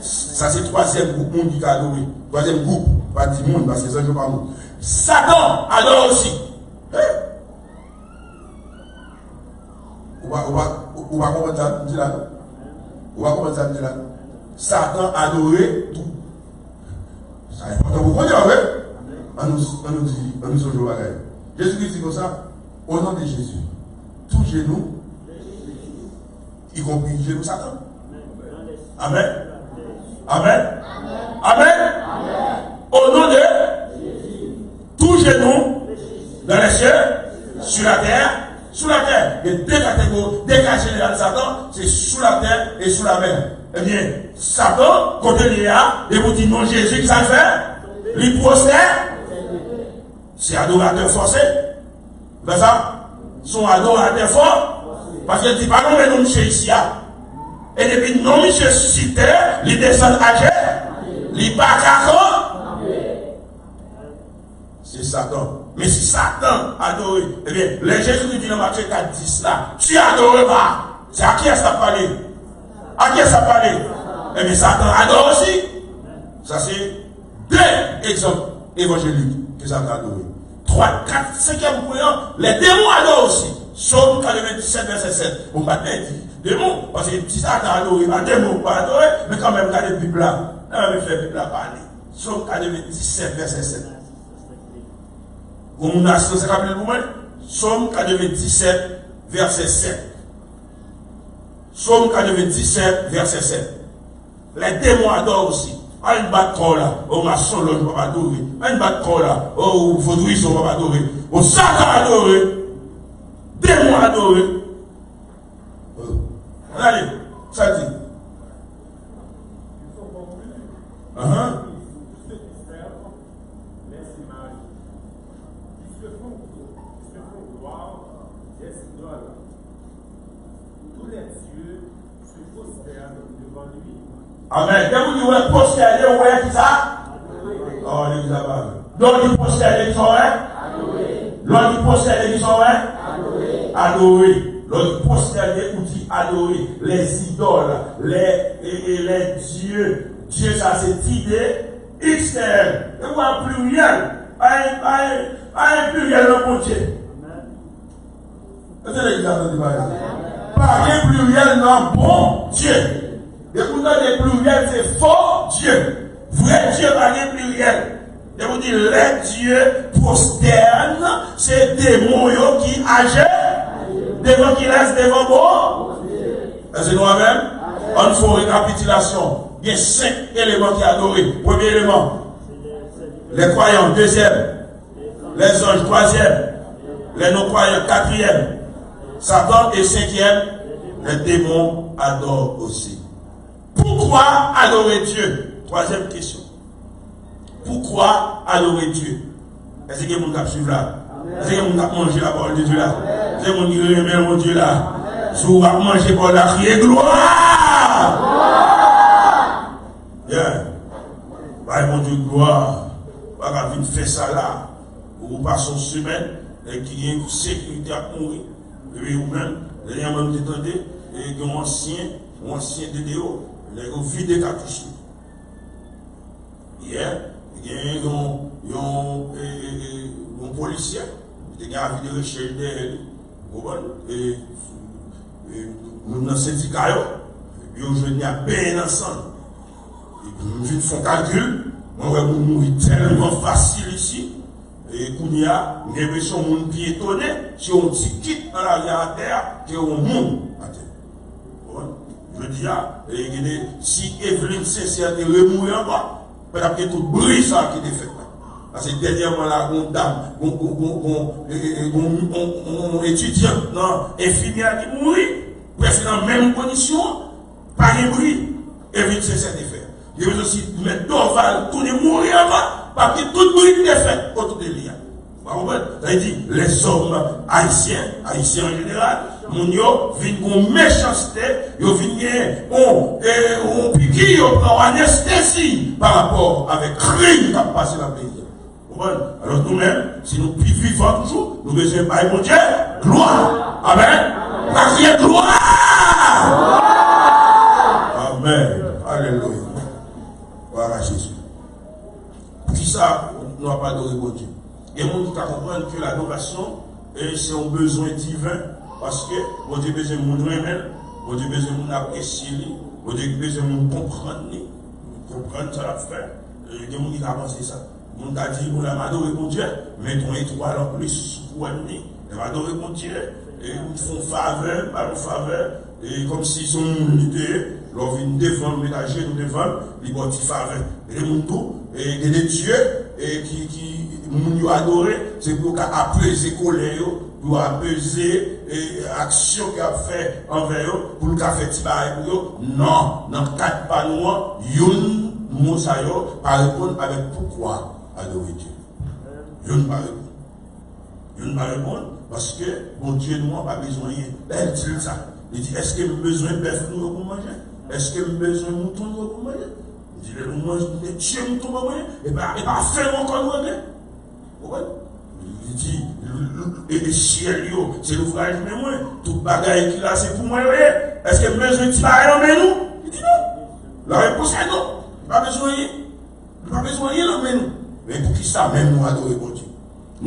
Ça, c'est le troisième groupe monde qui a adoré. Troisième groupe, pas 10 monde, parce que ça, je ne pas monde. Satan adore aussi. On va comprendre ça, dit là. On va comprendre ça, dit là. Satan adorait tout. Ça est important pour comprendre, oui. On nous dit aujourd'hui. Jésus-Christ dit comme ça, au nom de Jésus, tout genou, y compris genou Satan. Amen. Amen. Amen. Au nom de Jésus, tout genou dans les cieux, sur la terre, sous la terre. Il y a deux catégories, deux cas généraux de Satan, c'est sous la terre et sous la mer. Eh bien, Satan, quand il est là, et vous dites non, Jésus, qui ça fait? Il procède. C'est adorateur forcé. C'est ça? Son adorateur fort. Parce qu'il dit pas non, mais non, monsieur ici. Et depuis non, monsieur cité, il descend à terre. Il pas qu'à c'est Satan. Mais si Satan adore, eh bien, les Jésus qui dit dans Matthieu 4, 10 là, tu adores pas. C'est à qui est-ce que ça parle? À qui est-ce que ça parle? Eh bien, Satan adore aussi. Ça, c'est deux exemples évangéliques que Satan adore. 3, 4, 5e point, les démons adorent aussi. Psaume 97, verset 7. On va dire démons, parce que si ça t'a adoré, pas démons, pas adoré, mais quand même, regardez la Bible là. On va faire la Bible là parler. Psaume 97, verset 7. Vous m'avez acheté ce chapitre pour moi? Psaume 97, verset 7. Psaume 97, verset 7. Les démons adorent aussi. Un battre là, au maçon, on va pas adorer. Un battre là, au vaudouille, on va pas adorer. Au Satan adorer. Démons adorer. Allez, ça dit. Il faut conclure. Tous ceux qui servent les images, qui se font gloire des idoles. Tous les dieux se prosternent devant lui. Amen. Quand vous dites prosterner, vous voyez qui ça? Oh, l'église a parlé. L'on dit prosterner qui sont vrais? L'on dit prosterner qui sont vrais? Adorer. L'on dit prosterner ou dit adorer. Les idoles, les dieux. Dieu, ça c'est idée externe. Et vous avez pluriel. Un pluriel dans mon Dieu. Est-ce que l'église a parlé? Pas un pluriel dans bon Dieu. Et vous donnez pluriel, c'est faux Dieu. Vrai Dieu, pas de pluriel. Et vous dites, les dieux prosternent, c'est démons qui agissent, devant qui laissent devant bon. Est-ce que nous-mêmes? On fait une récapitulation. Il y a 5 éléments qui adorent. Premier élément, les croyants, deuxième, les anges, troisième, les non-croyants, quatrième, Satan et cinquième, les démons adorent aussi. Pourquoi adorer Dieu? Troisième question. Pourquoi adorer Dieu? Est-ce que vous avez suivi là? Est-ce que vous avez mangé la parole de Dieu là? Est-ce que vous avez aimé mon Dieu là? Si vous avez mangé pour la crier gloire! Bien. Bah, mon Dieu, gloire. Pas qu'à venir faire ça là. Vous passez une semaine et qu'il y a une sécurité à mourir. Et puis vous-même, les gens même détendez, et que mon ancien DDO, les gens vident des cartouches. Hier, il y a un policier, il y a un de recherche et nous dans le syndicat, et puis aujourd'hui, à bien ensemble. Et puis nous faisons calcul, on va mourir tellement facile ici. Et qu'on y a, il y a l'impression que monde qui est étonné, si on dit quitte dans la vie à terre, que on monde à terre. Je dis, si Evelyne sincère est remourée encore, peut-être que tout bruit ça qui est fait. Parce que dernièrement, là, on dame, on étudiant, non, infirmière qui mourit, presque dans la même condition, pas de bruit, Evelyne sincère est fait. Il veut aussi mettre d'orval, tourner mourir encore, parce que tout bruit est fait autour de lui. Ça veut dire, les hommes haïtiens en général, mon yo, viennent con méchanceté, yo viennent on piqué, yo prend anesthésie par rapport avec crime qui a passé dans le pays. Alors nous-mêmes, si nous vivons toujours, nous besoin de mon Dieu, gloire. Amen. La crier gloire. Amen. Alléluia. Voilà Jésus. Pour qui ça, nous n'avons pas adoré mon Dieu. Et nous devons comprendre que l'adoration, c'est un besoin divin. Parce que mon Dieu a besoin de nous aimer, mon Dieu a besoin de nous apprécier, mon Dieu a besoin de nous comprendre ça la faire. Il y a des gens qui ont avancé ça. Mon Dieu a dit, on a adoré mon Dieu, mais ton étoile en plus pour amener. On a adoré mon Dieu, et ils font faveur, par faveur, et comme s'ils sont unité, leur vie devant, ménager, nous devant, ils vont dire faveur. Et les gens, et des dieux, et qui nous adoré, c'est pour apaiser colère, pour apaiser l'action qu'il a fait envers eux, pour le faire tibaï pour eux. Non, dans le cadre pas nous, yon Mosaïo, par répondre avec pourquoi adorer Dieu. Yon pas répondre. Yon pas répondre parce que mon Dieu nous n'a pas besoin de rien. Elle dit ça. Il dit, est-ce que nous avons besoin de bœuf pour manger? Est-ce que nous avons besoin de mouton pour manger? Il dit, nous mangeons des chiens mouton pour manger. Et bien, faire encore nous manger. Il dit, et les chiens, c'est l'ouvrage de moi. Tout bagaille qu'il a, c'est pour moi. Est-ce que nous avons besoin de tirer nous? Il dit non. La réponse est non. Pas besoin de rien. Pas besoin de rien dans nous. Mais pour qui ça, même nous adorer mon Dieu.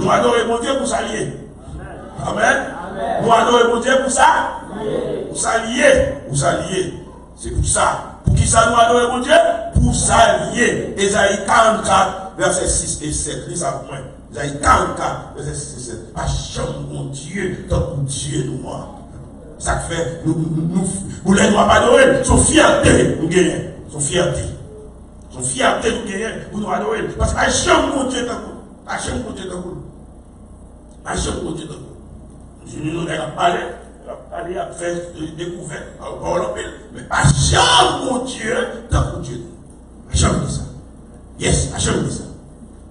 Nous adorons mon Dieu pour s'allier. Amen. Nous adorons mon Dieu pour ça. Pour s'allier. Pour s'allier. C'est pour ça. Pour qui ça nous adorons mon Dieu? Pour s'allier. Ésaïe 44, versets 6 et 7. Lisez ça pour moi. Ésaïe 44, versets 6 et 7. Pas chambre mon Dieu, tant que Dieu nous voit. Ça fait, nous ne les pas adorer. Son fierté, nous gagnons. Son fierté. Son fierté, nous gagnons. Pour nous adorer. Parce que pas chambre mon Dieu, tant que. Pas chambre mon Dieu, tant que. Pas chambre mon Dieu, tant que. Nous avons parlé. Aller à faire découverte, mais pas jamais mon Dieu, tant que Dieu. Pas jamais ça. Yes, pas jamais ça.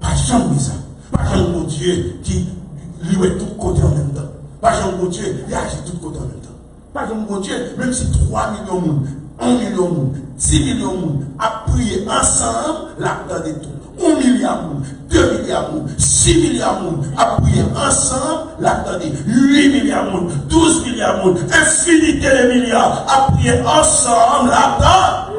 Pas jamais ça. Pas jamais mon Dieu qui lui est tout côté en même temps. Pas jamais mon Dieu, il agit tout côté en même temps. Pas jamais mon Dieu, même si 3 millions de monde, 1 million de monde, 10 millions de monde a prié ensemble, l'acte de tout. 1 milliard de monde, 2 milliards de monde, 6 milliards de monde a prié ensemble, l'attendez, 8 milliards de monde, 12 milliards de monde, infinité de milliards a prié ensemble, l'attendez.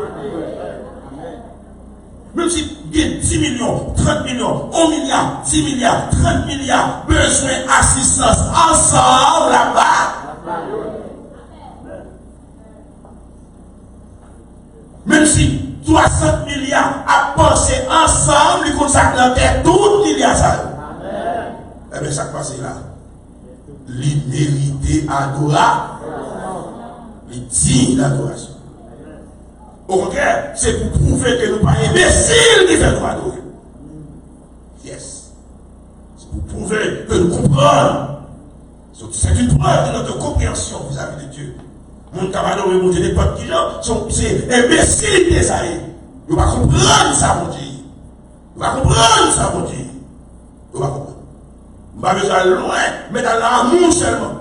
Même si il y a 10 millions, 30 millions, 1 milliard, 10 milliards, 30 milliards, besoin d'assistance ensemble là-bas. Même si 60 milliards à penser ensemble, ils consacrent dans terre tout milliards ça. Eh bien, ça passe là. L'immérité adora. Les dignes d'adoration. Au contraire, c'est pour prouver que nous ne sommes pas imbéciles qui fait nous adorer. Yes. C'est pour prouver que nous comprenons. C'est une preuve de notre compréhension vis-à-vis de Dieu. Mon camarade, mon Dieu, les peuples qui sont imbéciles, ça y est. Ils ne vont pas comprendre ça, mon Dieu. Ils ne vont pas comprendre ça, mon Dieu. Ils ne vont pas comprendre. On va besoin loin, mais dans l'amour seulement.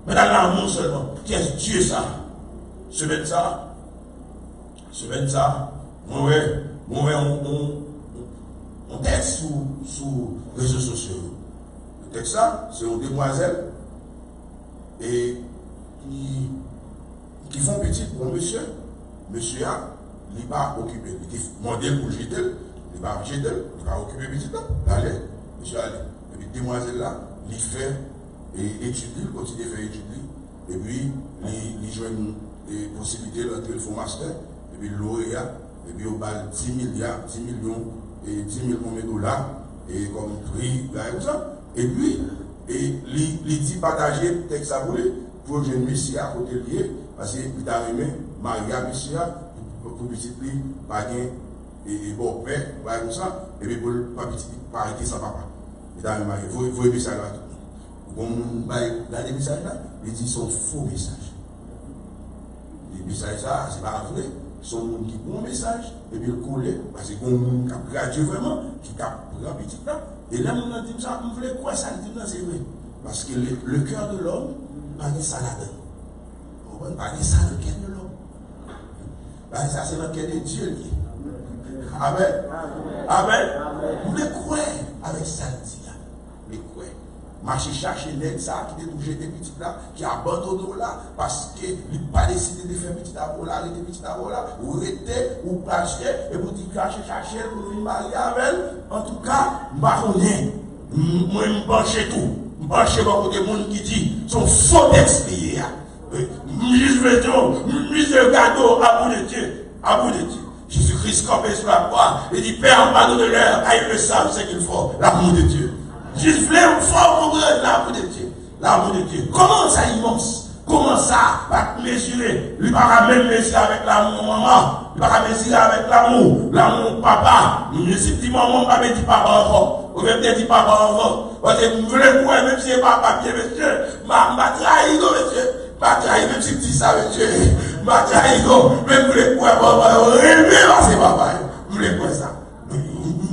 Mais dans l'amour seulement. Qu'est-ce que Dieu ça? Semaine ça, on texte sur les réseaux sociaux. Le texte ça, c'est une demoiselle et qui font petit pour monsieur. Monsieur a, il n'est pas occupé. Il est modèle pour jeter, il n'est pas jeter, il va occuper petit temps. Allez, monsieur allez. Et puis demoiselle là, il fait étudier, il continue à faire étudier. Et puis, il joue une possibilité d'entrer le master, et puis lauréat, et puis on va 10 milliards, 10 millions, et 10 millions de dollars, et comme prix, là, et tout ça. Et puis, il dit partager le texte à vous, pour que je ne me à côté lié, parce qu'il a aimé Maria Missia, pour petit lui, pas et bon père, comme ça, et puis pour pas petit, pas arrêter sans papa. Il a aimé Maria, vous aimez ça là. Bon, là, les messages là, il dit son faux message. Les messages ça, c'est pas vrai. Son monde qui bon message, et puis le coller, parce que bon monde qui a gradué vraiment, qui a pris petit là. Et là, on a dit ça, on voulait quoi ça, dit ça, c'est vrai. Parce que le cœur de l'homme, pas de ça là-dedans. On va pas de ça le cœur de l'homme. Ça, c'est le cœur de Dieu. Amen. Amen. Vous voulez quoi avec ça, dit là? Vous voulez quoi? Marcher chercher l'aide ça, qui est touché des petits là, qui abandonne là, parce qu'il n'a pas décidé de faire petit amour là, arrêter petit amour là, ou arrêter, ou placer, et vous dites chercher, pour venir marier avec elle. En tout cas, marronner, moi, je penche tout. Je penche beaucoup de monde qui dit, son faux d'expliquer. Je veux dire, le gâteau, à bout de Dieu, à bout de Dieu. Jésus-Christ campé sur la croix, il dit, Père, pardonne-leur, car ils le savent ce qu'il faut, l'amour de Dieu. Je voulais fort comprendre l'amour de Dieu. L'amour de Dieu. Comment ça immense? Comment ça va mesurer? Il ne va pas même mesurer avec l'amour maman. Il ne va pas mesurer avec l'amour papa. Je suis dit maman, pas me dit papa encore. Ou même dit papa encore. Parce que je voulais voir, même si c'est pas papier, monsieur. Ma trahi, monsieur. Ma trahi, même si je dis ça, monsieur. Ma trahi, même je voulais voir papa. C'est papa. Je voulais voir ça. Je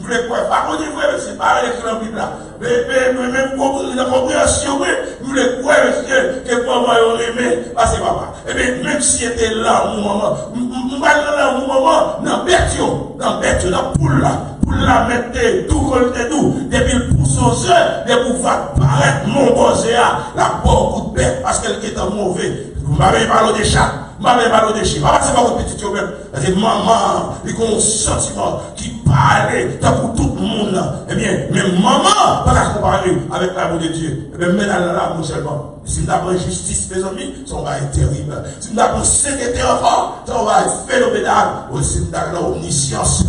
voulais voir. Par contre, je voulais, c'est pas avec la Bible là. Mais même la compréhension, je voulais voir, monsieur, que papa aurait aimé, parce que papa. Et bien, même si c'était là, mon maman, mon maman, dans bête, dans poule là, pour la mettre tout contre tout, depuis le pouce aux yeux, depuis pour faire paraître mon bosé, la pauvre coup de bête, parce qu'elle était mauvais. Vous m'avez parlé des chats. Maman pas de déchet. Papa, c'est pas votre petit même. C'est maman, il a un sentiment qui parle pour tout le monde. Eh bien, mais maman, pas la comparer avec l'amour de Dieu. Eh bien, mais dans l'amour seulement. Si nous avons justice, mes amis, ça va être terrible. Si nous avons sécurité encore, ça va être phénoménal. Si nous avons l'omniscience,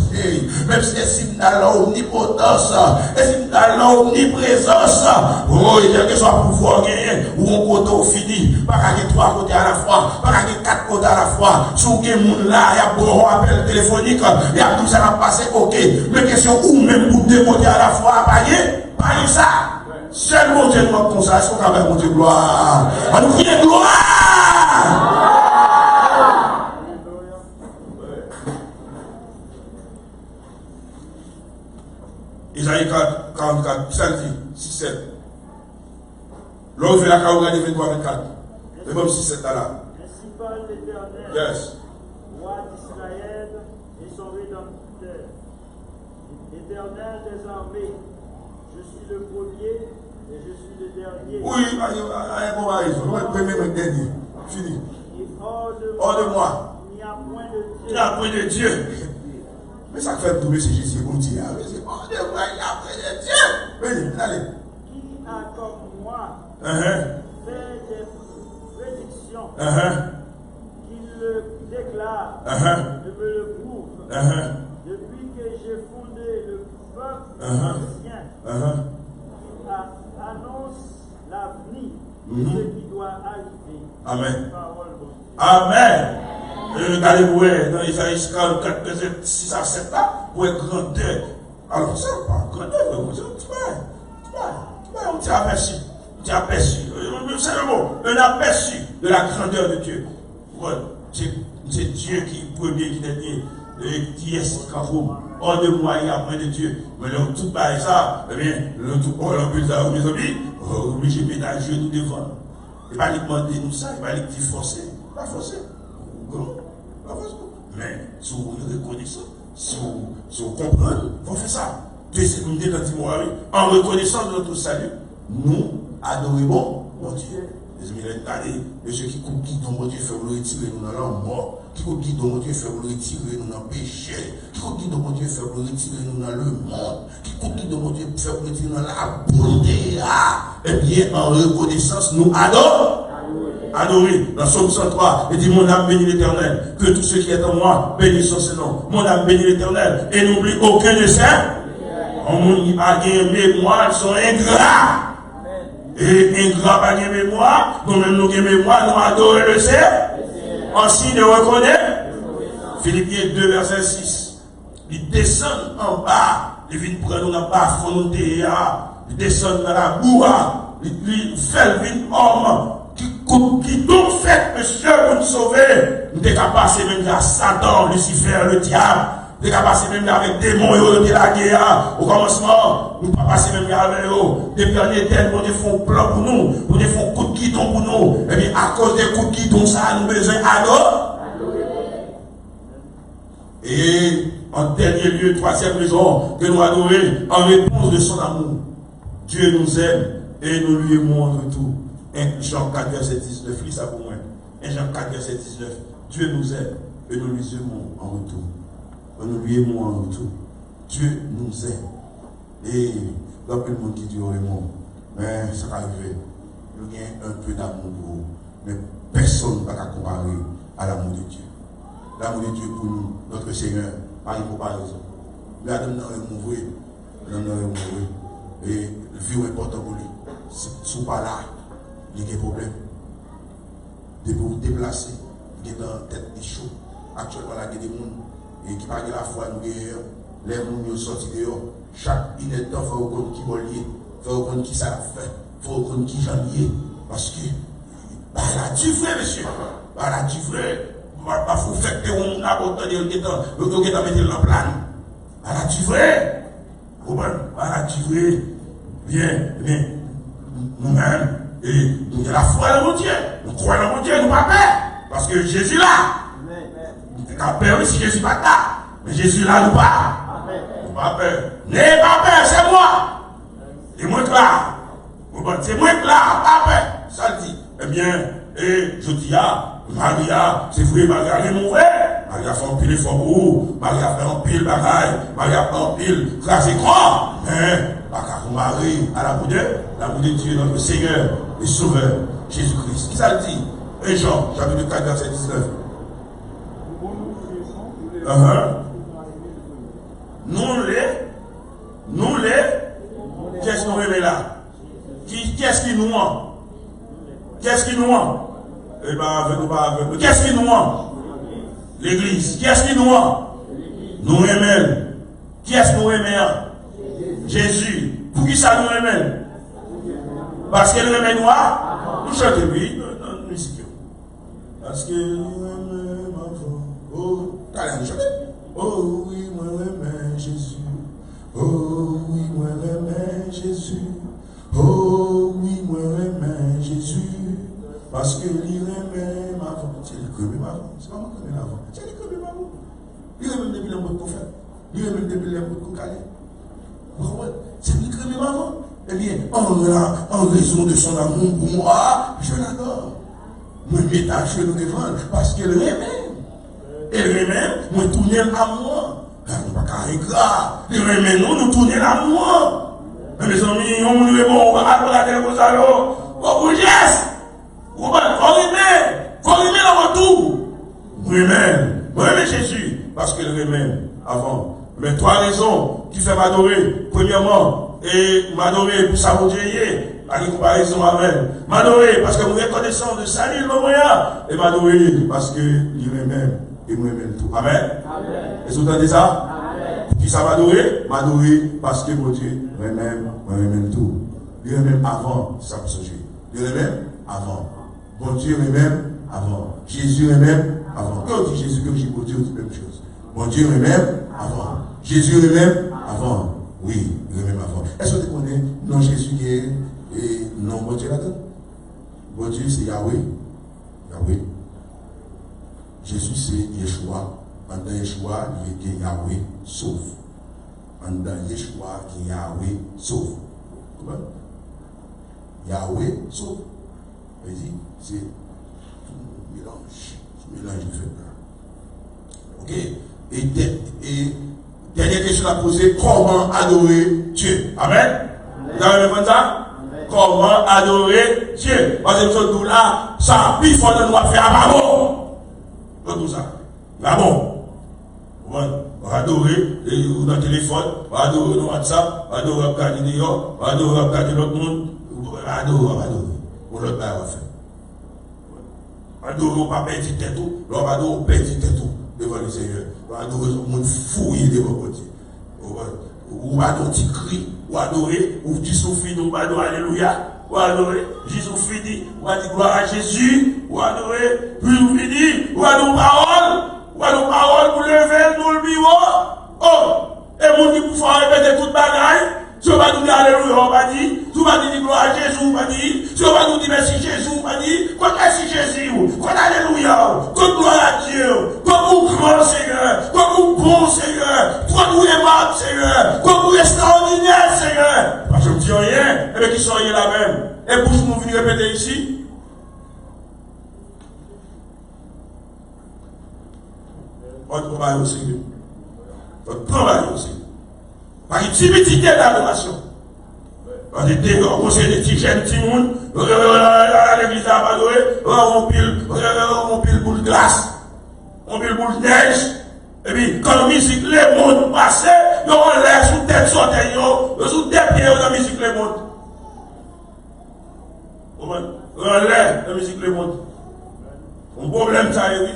même si nous avons l'omnipotence, et si nous avons l'omniprésence, oh, il y a que soit pouvoir gagner, ou on côté fini, pas qu'à 3 côtés à la fois, pas qu'à 4 côtés à la fois. Si vous avez un là, il y a bon appel téléphonique, il y a tout ça à passer, ok. Mais question où même pour 2 côtés à la fois, pas ça. Seul mon Dieu nous comme ça, est-ce qu'on a mon Dieu gloire? On nous crie gloire! Isaïe 44, psalm 6, 7. L'homme fait la carogne de 23, 24. Et même 6, 7 là. Ainsi parle l'Éternel, Yes. roi d'Israël et son rédempteur. L'Éternel des armées, je suis le premier et je suis le dernier. Oui, il y a un bon mari. Le premier et le dernier. Fini. Et hors de moi, il n'y a point de Dieu. il n'y a point de Dieu. Mais ça fait tomber c'est Jésus, bon Dieu. C'est hors de moi, il n'y a point de Dieu. Oui, allez. Qui a comme moi fait des prédictions, qu'il le déclare, ne me le prouve. Depuis que j'ai fondé le peuple ancien, il annonce l'avenir de ce qui doit arriver. Amen. Parole de Dieu. Amen. Regardez-vous dans Isaïe 44, verset 6 à 7 là, pour être grandeur. Alors, ça, pas grandeur, tu vas, on t'a aperçu. C'est le mot, un aperçu de la grandeur de Dieu. C'est Dieu qui est premier, qui est dernier, qui est ce carreau. Hors de moi, il y a point de Dieu. Mais le tout par ça, eh bien, le tout, on l'a vu là, mes amis, obligé de ménager nous devant. Il va lui demander nous ça, il va lui dire forcer. Pas forcer. Pas forcer. Mais si vous reconnaissez, si vous comprenez, il faut faire ça. Dieu s'est nous dit dans Timothée, en reconnaissant notre salut, nous adorons mon Dieu. Les amis, les ceux qui coupent dans mon Dieu, fait vous retirer nous dans la mort. Qui coupent dans mon Dieu, fait vous retirer nous dans le péché. Qui coupent dans mon Dieu, fait vous retirer nous dans le monde. Qui coupent dans mon Dieu, fait vous retirer dans la bonté. Eh bien, en reconnaissance, nous adorons. Adorer. Dans Psaume 103, il dit, mon âme bénit l'Éternel. Que tout ce qui est en moi bénisse son nom. Mon âme bénit l'Éternel. Et n'oublie aucun de ça. On a gagné mémoire, ils sont ingrats. Et ingrat pas de mémoire, nous-mêmes nous avons mémoire, nous adorons le Seigneur. En signe de reconnaître. Philippiens 2, verset 6. Ils descendent en bas, ils viennent prendre nous en bas, frontier, ils descendent dans la boue, ils font une homme qui donc fait, monsieur, pour nous sauver. Nous sommes capables même à Satan, Lucifer, le diable. Nous sommes capables même avec des démons de la guerre. Au commencement, nous ne sommes pas passés même avec eux. Depuis en éternel, nous font plan pour nous. Nous font coup de guidon pour nous. Et bien, à cause des coups de guidon, ça a nous besoin d'adorer. Et en dernier lieu, troisième raison que nous adorons, en réponse de son amour. Dieu nous aime et nous lui aimons en retour. 1 Jean 4, verset 19, lis ça pour moi. 1 Jean 4, verset 19. Dieu nous aime et nous lui aimons en retour. Nous lui aimons en retour. Dieu nous aime. Et il y a plein de monde qui dit aimons. Mais ça va arriver. Il y a un peu d'amour pour vous. Mais personne ne va comparer à l'amour de Dieu. L'amour de Dieu pour nous, notre Seigneur, par une comparaison. Mais Adam n'a rien mourir. Adam n'a rien mourir. Et le vie est important pour lui. Si vous pas là, il y a des problèmes. Des pour vous déplacer, il y a dans la tête des choses. Actuellement, il y a des gens qui parlent de la foi, nous guérir. Les gens qui sont sortis dehors. Chaque inédit, il faut reconnaître qui va lier. Il faut reconnaître qui ça fait. Il faut reconnaître qui j'en lié. Parce que, bah, là, tu vrai, monsieur. Bah, là, tu vrai. Bah, faut faire que on a autant de temps. Le temps qui est mettre dans le plan. Bah, là, tu vrai. Bah, là, tu vrai. Bien. Nous-mêmes. Et nous avons la foi dans mon Dieu. Nous croyons dans mon Dieu, nous pas peur. Parce que Jésus là. Nous pas peur si Jésus pas là. Mais Jésus là, nous pas. Nous pas peur. N'ayez pas peur, c'est moi. Et moi là. C'est moi là, pas peur. Ça le dit. Eh bien, et je dis, Maria, c'est vrai, Maria est mon frère. Maria fait un pile fort, Maria fait un pile bagaille, Maria fait un pile crasé grand. Mais, Marie, à la bout de Dieu, notre Seigneur et Sauveur, Jésus-Christ. Qui ça le dit? 1 Jean, chapitre 4, verset 19. Nous les, qu'est-ce qu'on remet là? Qu'est-ce qui nous ment? Qu'est-ce qui nous ment? Eh ben, qu'est-ce qui nous ment? L'église. Qu'est-ce qui nous ment? Nous aimons. Qui est-ce que nous aimons? Jésus. Pour qui ça nous aimons? Parce qu'elle aime noir. Nous chantons, oui, nous musique. Parce que nous aimons ma voix. Oh, t'as chanté? Oh oui, moi j'aime Jésus. Oh oui, moi j'aime Jésus. Oh oui, moi j'aime Jésus. Parce que l'il aimait ma voix. C'est lui qui aimait ma voix. C'est pas moi qui aimais la voix. C'est lui qui aimait ma voix. Il aimait depuis le mot de faire. Il aimait depuis le mot de caler. C'est lui qui aimait ma voix. Eh bien, en raison de son amour pour moi, je l'adore. Moi, je mets à genoux devant parce qu'elle aimait. Elle aimait, moi, tourner à moi. Nous pas carré gras. Elle aimait, nous tourner à moi. Mes amis, on nous est bon, on va regarder vos salons. Oh, vous geste. Faut rimer dans votre tour. Moi-même Jésus, parce qu'il remène avant. Mais trois raisons qui fait m'adorer. Premièrement, et m'adorer pour sa Dieu, à une comparaison avec. M'adorer parce que nous reconnaissons de salut le moyen. Et m'adorer parce qu'il remène et moi-même tout. Amen. Est-ce que vous entendez ça? Amen. Qui ça m'adorer? M'adorer parce que mon Dieu remène tout. Il remène avant, ça pour changer. Il remène avant. Bon Dieu lui-même avant. Jésus lui-même avant. Quand on dit Jésus, comme j'ai pour Dieu, c'est la même chose. Bon Dieu lui-même avant. Jésus lui-même avant. Oui, lui-même avant. Est-ce que tu connais non Jésus qui est et non bon Dieu là-dedans? Bon Dieu c'est Yahweh. Yahweh. Jésus c'est Yeshua. Pendant Yeshua, il est Yahweh sauve. Pendant Yeshua, qui est Yahweh sauve. Comment? Yahweh sauve. Vas-y, c'est mélange de fait. Ok? Et dernière question à poser, comment adorer Dieu? Amen? Vous avez répondu ça? Comment adorer Dieu? Parce que ce là, ça, puis il faut nous faire à bon. Tout ça. Là bon. On va adorer dans le téléphone, on va adorer dans WhatsApp, on va adorer regarder dehors, on va adorer regarder l'autre monde, on va adorer. Pour l'autre bail, on va faire. Adorer, on va perdre tête tout. On va adorer, on perd tête tout devant le Seigneur. On va adorer, on va fouiller devant le Dieu. On va adorer, on crie, on va adorer, on dit souffrir, on va adorer, alléluia. On va adorer, Jésus dit, on va dire gloire à Jésus. On va adorer, puis on va dire, on va adorer parole. On va adorer parole pour lever, nous le bureau. Oh, et mon dit pour faire répéter toute bagaille. Si on va nous dire alléluia, on va dire. Si on va dire gloire à Jésus, on va dire. Si on va nous dire merci Jésus, on va dire. Quand merci Jésus, quand alléluia, quand gloire à Dieu, quand vous grand Seigneur, quand vous bon Seigneur, quand vous aimable Seigneur, quand vous extraordinaire Seigneur. Parce que je ne dis rien, et bien qui sont rien là même. Et pour nous venir répéter ici. On travaille aussi. On travaille aussi. Par une timidité d'adoration. On était au conseil des petits jeunes, petits monde, l'église a adoré, on pile boule de glace, on pile boule de neige, et puis quand la musique, les mondes passent, on lève sous tête sortie, sous tête pieds, la musique, les mondes. On lève la musique, les mondes. Un problème, ça, oui.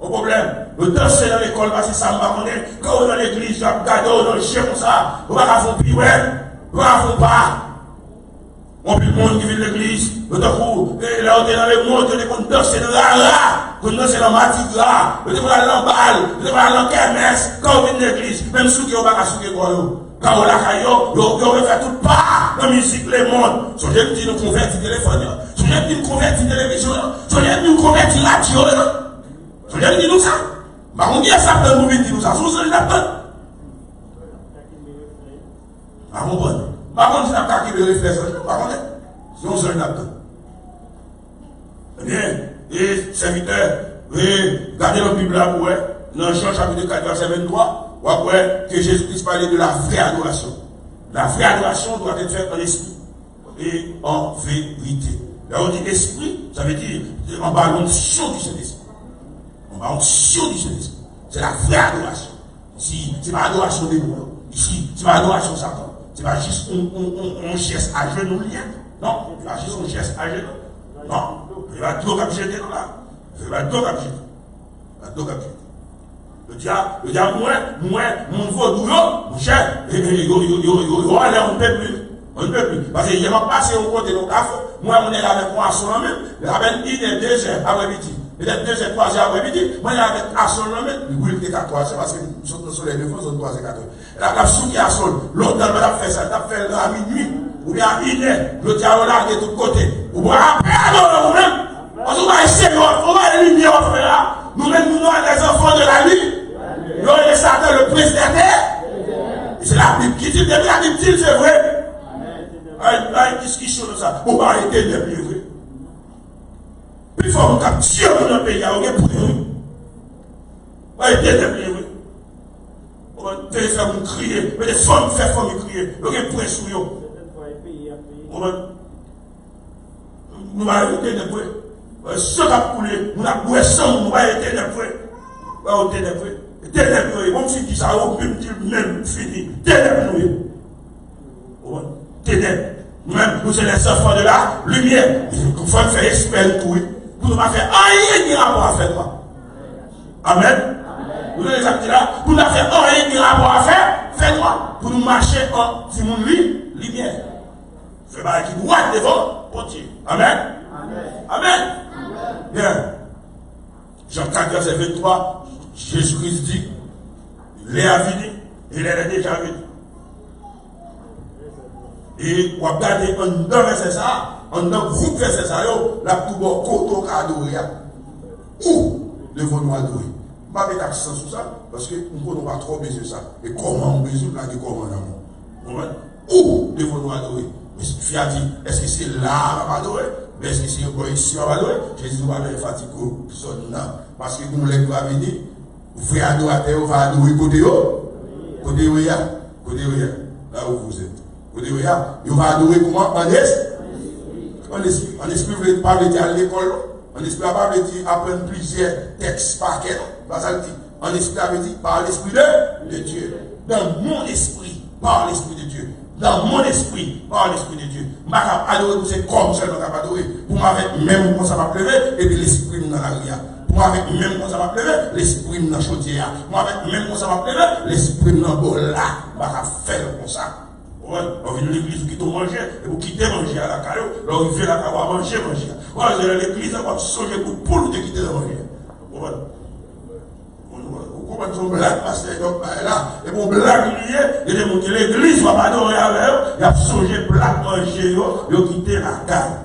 Au problème, le danser dans l'école parce que ça m'a connaît. Quand on est dans l'église, je regarde dans le chien comme ça. On va faire un pirouette, on va faire pas. On peut le monde qui vit de l'église. Le coup, et là on est dans le monde, on est danser dans la là, on danse dans la matigue là, on est dans la lamballe, on est dans la kermesse. Quand on vit de l'église, même ceux qui ont pas souqué quoi. Quand on l'a caillot, on va faire tout pas. La musique, les mondes. Si on dit nous convertir téléphone, si on dit nous convertir télévision, si on dit nous convertir radio, je viens de dire nous ça. On dit à ça, on dit nous ça. Sous le lapin. Ah, mon bon. Par contre, c'est un qui me réfléchit. Par contre, si on se le lapin. Eh bien, Et serviteur, regardez la Bible là, dans Jean chapitre 4, verset 23, vous voyez que Jésus-Christ parlait de la vraie adoration. La vraie adoration doit être faite en esprit et en vérité. Là, on dit esprit, ça veut dire en bas l'onction du Saint-Esprit. En bas l'onction du Saint-Esprit. C'est la vraie adoration. Ici, c'est pas adoration des mots. Ici, c'est pas adoration Satan. C'est pas juste on geste à genoux lien. Non, c'est pas juste on geste à genoux. Non, il va tout capter là. Il va tout capter. Il va tout capter. Le diable, moi, mon vaudou, mon cher, on ne peut plus. On ne peut plus. Parce qu'il va passer au côté de nos cafés. Moi, on est là avec moi à son nom même. Il y a 1 et 2 heures après-midi. Peut-être 2 et 3 heures après-midi. Moi, il y a avec à son nom même. Oui, il est 4 heures. C'est parce que nous sommes au soleil de France, on 3 et 4 heures. La souki à sol. L'autre, elle va faire ça. Elle va faire à minuit. Ou bien à 1 heure. Le diable là de tous côtés. Ou bien après, nous-mêmes. On va essayer, on va éliminer notre là. Nous-mêmes, nous sommes les enfants de la nuit. Nous, les Satan, le prince de la terre. C'est la Bible qui dit, la Bible dit, c'est vrai. Une discussion de ça. On va arrêter de pleurer. Plus fort, on a Dieu dans le pays, on va pleurer. On va arrêter de pleurer. On va faire crier. Mais les femmes font crier. On va pleurer sur eux. On va arrêter de pleurer. Ce qui a coulé, on a boué sang, on va arrêter de pleurer. On va arrêter de pleurer. Ténèbres, même si ça a même fini. Ténèbres. Ténèbres. Même nous sommes les enfants de la lumière. Il faut faire espérer tout. Pour ne pas faire rien qui rapport à faire toi. Amen. Vous avez les là. Pour ne pas faire rien qui rapport à faire, fais-toi. Pour nous marcher en si mon lumière. Fais pas qui droit devant pour Dieu. Amen. Amen. Bien. Jean 4, verset 23. Jésus-Christ dit, il est à venir, il est déjà venu. Et on va regarder en deux versets ça, en deux groupes versets ça, la tout bon koto adoré. Où devons-nous adorer? Je ne vais pas mettre accent sur ça, parce que nous ne pouvons pas trop besoin de ça. Et comment on besoin de comment l'amour? Où devons-nous adorer? Mais ce a dit, est-ce que c'est là qu'on va adorer? Est-ce que c'est ici qu'on va adorer? Jésus va aller fatiguer personne là. Parce que nous les va venir. Vous faites adorateur, vous va adorer côté haut. Côté où il y a. Côté où il y a. Là où vous êtes. Côté où il y a. Vous va adorer comment? En esprit. En esprit. En esprit, vous ne pouvez pas aller à l'école. En esprit, vous ne pouvez pas apprendre plusieurs textes par quel. En esprit, vous dit par l'esprit de Dieu. Dans mon esprit, par l'esprit de Dieu. Dans mon esprit, par l'esprit de Dieu. Je ne vais pas adorer, c'est comme ça que je vais adorer. Pour moi, même quand ça va pleurer, et puis l'esprit dans la rivière. Moi, avec même quand ça va pleurer, l'esprit dans la chaudière. Moi, avec même quand ça va pleurer, l'esprit dans le bol là. Je vais faire comme ça. On vient de l'église qui t'ont mangé, et vous quittez manger à la caillou, on vient là, on va manger. On va dans l'église, on va songer pour te quitter de manger. Vous comprenez son blague, parce que là, et mon blague lié, et de monter l'église, va pas adorer avec eux, il a songé blague manger, il a quitté la caille.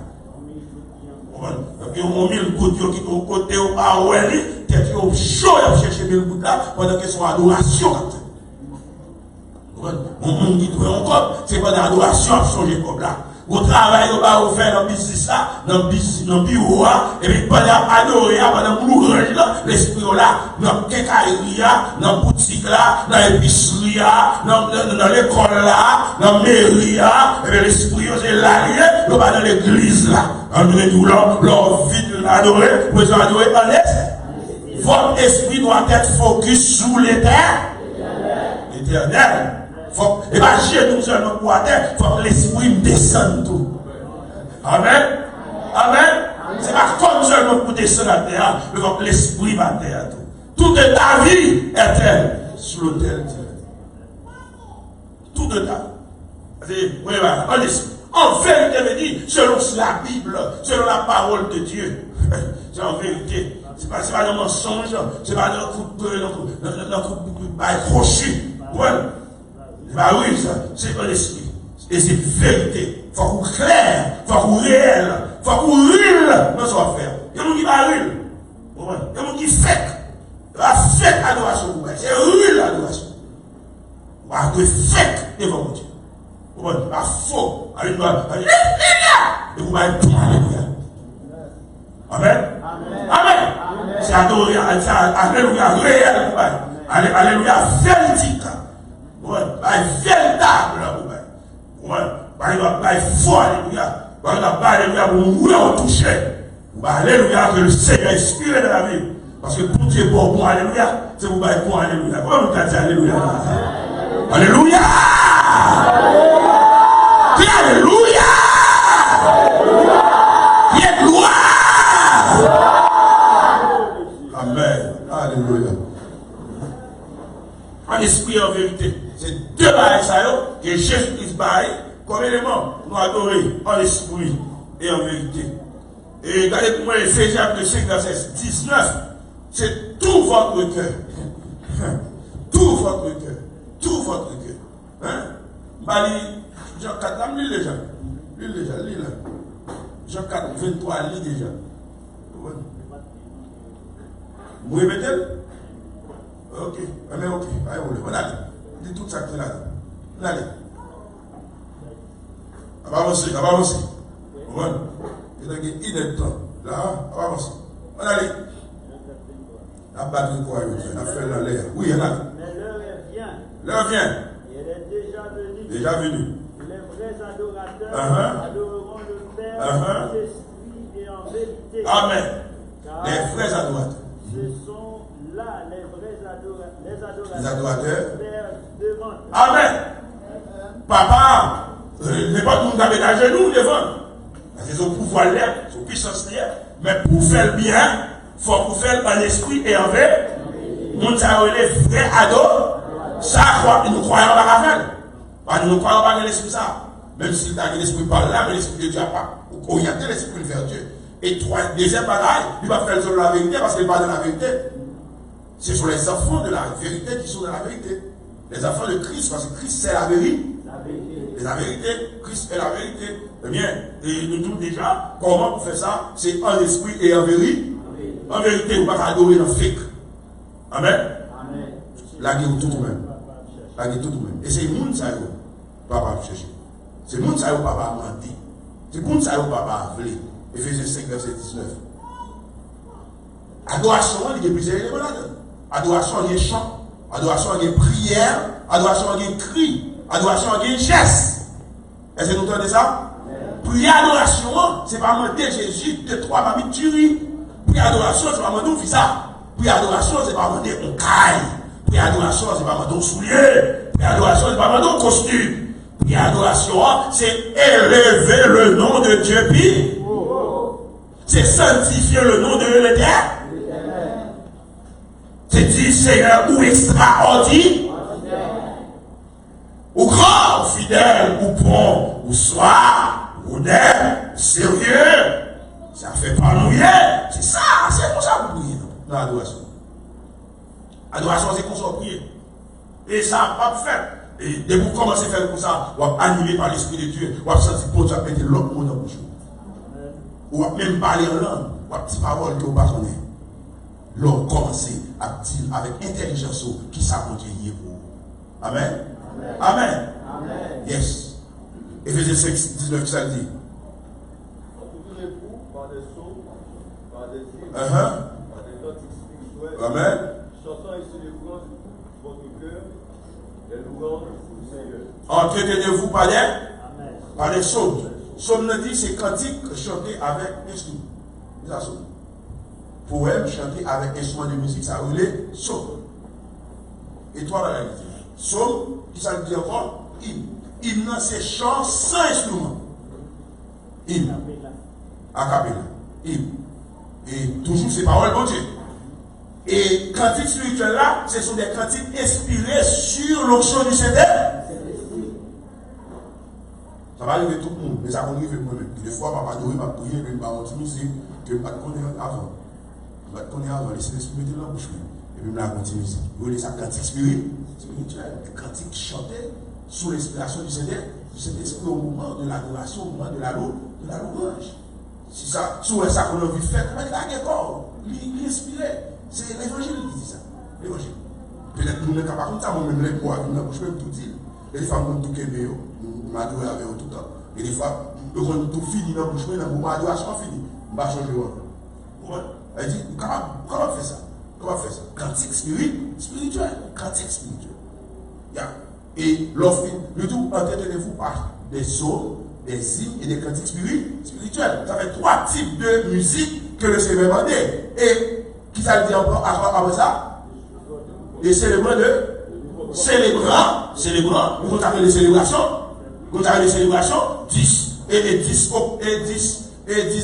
Et on met le côté qui est au côté au Aweli, qui est au chaud, il a cherché le bout là, pendant qu'ils sont adoration. On dit encore, c'est pas d'adoration, changer comme là. Au travail, on va faire dans le business là, dans le bureau là, et puis pendant adorer, pendant l'ouvrage là, l'esprit là, dans le quincaillerie là, dans la boutique là, dans l'épicerie là, dans l'école là, dans la mairie là, et puis l'esprit c'est l'allié, on va dans l'église là. En nous leur vie de l'adorer, vous adorer en l'esprit. Votre esprit doit être focus sur l'éternel. Et pas chez nous seulement pour la terre, il faut que l'esprit descende tout. Amen. Amen. C'est pas comme seulement pour descendre à terre, mais faut que l'esprit va à terre tout. Toute ta vie est sur l'autel. Toute ta vie. Oui, voilà, en esprit. En vérité, me dit, selon la Bible, selon la parole de Dieu. C'est en vérité. C'est pas dans mensonge, c'est pas dans coup de crochet. Ouais. Bah oui, ça, c'est pas l'esprit. Et c'est vérité. Faut qu'on clair, faut qu'on réel, faut qu'on real dans son affaire. Il y a des gens qui va real. Il y a des gens qui fake. La fake adoration, c'est real adoration. On va être fake devant Dieu. On va faux. Et vous allez tout alléluia. Amen. adoré, alléluia, réel, alléluia, véridique, véritable, fort, alléluia, alléluia, vous mourrez au toucher, alléluia, que le Seigneur inspire de la vie, parce que tout est bon, alléluia, c'est vous bailler bon, alléluia. Comment vous dites alléluia? Alléluia! Dis alléluia! Dis gloire! Amen. Alléluia. En esprit et en vérité. C'est deux bagages que Jésus-Christ baille comme élément. Nous adorer en esprit et en vérité. Et regardez pour moi, Éphésiens 5, verset 19. C'est tout votre cœur. Tout votre cœur. Tout votre cœur. Hein? Bali, Jean 4, lis déjà. Lis déjà, lis là. Jean 4, 23, lis déjà. Vous répétez? Ok. Mais ok. Allez, on allez. Dis tout ça que tu là. On allez. On va avancer, on va avancer. Voilà. Il y a une temps. Là, on va avancer. On allez. La batterie quoi, on a fait dans l'air. Oui, il y en a. Mais l'heure vient. L'heure vient. Et elle est déjà venue. Déjà venu. Les vrais adorateurs adoreront le Père en esprit et en vérité. Amen. Car Les vrais adorateurs. ce sont là les vrais Les adorateurs. devant. Amen. Papa, n'est pas tout le monde qui a à genoux devant. Parce qu'ils ont pouvoir l'air, ils ont puissance l'air. Mais pour faire le bien, il faut pour faire en esprit et en vrai. Nous avons les vrais ados. Ça, nous croyons pas à faire. Nous ne croyons pas à l'esprit ça. Même si l'esprit par là, mais l'esprit de Dieu n'a pas orienté l'esprit vers Dieu. Et deuxième bagaille, il va faire sur la vérité parce qu'il parle de la vérité. Ce sont les enfants de la vérité qui sont dans la vérité. Les enfants de Christ, parce que Christ c'est la vérité. La vérité, Christ est la vérité. Eh bien, et nous disons déjà, comment pour faire ça? C'est en esprit et en vérité. En vérité, vous ne pouvez pas adorer dans le fake. Amen. La guerre tout même. La guerre tout même. Et c'est le monde ça, papa chercher. C'est le monde ça, papa menti. C'est le monde ça, papa voulait. Éphésiens 5, verset 19. Adoration, il y a plusieurs éléments là-dedans. Adoration, il y a chant. Adoration, il y a prière. Adoration, il y a cri. Adoration, il y a geste. Est-ce que nous entendez ça? Prière, adoration, c'est pas demander Jésus, 2, 3, ma vie tuerie. Prière, adoration, c'est pas demander un visa. Prière, adoration, c'est pas demander un caille. Prière, adoration, c'est pas demander un soulier. Prière, adoration, c'est pas demander un costume. Prière, adoration, c'est élever le nom de Dieu, puis c'est sanctifier le nom de l'Éternel. C'est dire Seigneur ou extraordinaire, ou grand, ou fidèle, ou bon, ou soir, ou honnête, ou sérieux. Ça fait pas mouiller. C'est ça, c'est comme ça que vous priez dans l'adoration. Adoration, c'est qu'on soit prié. Et ça va pas faire. Et dès que vous commencez à faire comme ça, vous êtes animé par l'Esprit de Dieu, vous êtes senti que vous avez mettre l'autre mot dans vos choses. Ou même parler en langue, ou petites paroles que vous ne connaissez pas. L'homme commence à dire avec intelligence qui s'accompagne pour vous. Amen. Amen. Yes. Éphésiens 5, 19, ça dit. Entourez-vous par des sceaux, par des hymnes, par des cantiques spirituels. Amen. Chantant et célébrant votre cœur, les louanges du Seigneur. Entretenez-vous par des choses. Somme nous dit, c'est cantique chanté avec instrument. C'est ça, somme. Poème chanté avec instrument de musique, ça relève somme. Et toi, la réalité. Somme, qui ça veut dire encore? Hymne. Hymne, c'est chant sans instrument. Hymne. Acapella. Hymne. Et toujours, c'est parole de Dieu. Et cantique spirituel là, ce sont des cantiques inspirés sur l'onction du Seigneur. Ça va arriver tout le monde, mais ça va arriver moi-même. Des fois, je vais adorer, je vais prier, je vais avoir musique que je ne connais pas avant. Je vais connaître avant, laisser l'esprit mettre dans la bouche. Et puis, je vais continuer musique. Vous voyez ça, cantique spirituel, cantique chanté sous l'inspiration du Seigneur, du Saint-Esprit au moment de l'adoration, au moment de la louange. C'est ça, sous ça qu'on a envie de faire, comment il a un corps, l'inspirer. C'est l'évangile qui dit ça. L'évangile. Peut-être que nous ne sommes pas comme ça, moi-même, les poids, nous ne pouvons tout dire. Et des fois, nous tout aimer, nous m'adorer avec eux tout le temps. Et des fois, nous avons tout fini dans la bouche, nous avons adoration fini. Nous ne pouvons pas changer. Elle dit, comment faire ça? Comment faire ça? Cantique spirituel. Cantique spirituel. Yeah. Et l'offre, le tout, entretenez-vous par des psaumes, des hymnes et des cantiques spirituels. Ça fait 3 types de musique que le Seigneur m'a demandé. Et qui ça le dit encore après ça? Les célébrants vous avez les célébrations, 10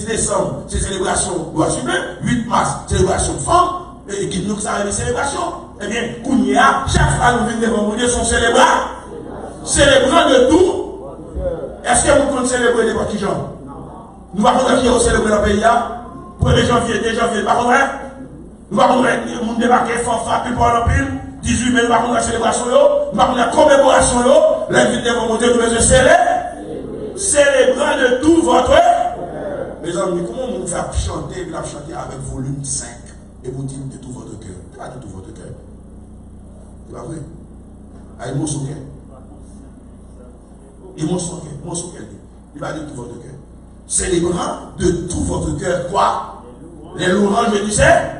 décembre, c'est célébration loi humaine, 8 mars, célébration femme, et qui nous ça les célébrations. Eh bien, Kounia, chaque fois nous venons devant mon Dieu, sont célébrants de tout. Est-ce que vous comptez célébrer les petits gens? Nous ne pouvons pas célébrer dans le pays. 1er janvier, 2 janvier, par contre, nous ne pouvons pas débarquer fort, plus pour l'empile. 18 mai, nous avons la célébration, nous avons la commémoration, l'invité devant mon Dieu, nous les célébrant de tout votre. Mes amis, comment vous faire chanter, vous chanter avec volume 5 et vous dire de tout votre cœur? C'est pas de tout votre cœur. C'est pas vrai? Il m'a son cœur. Il m'a son cœur. Il va dire de tout votre cœur. Célébrant de tout votre cœur, quoi? Les louanges du Seigneur.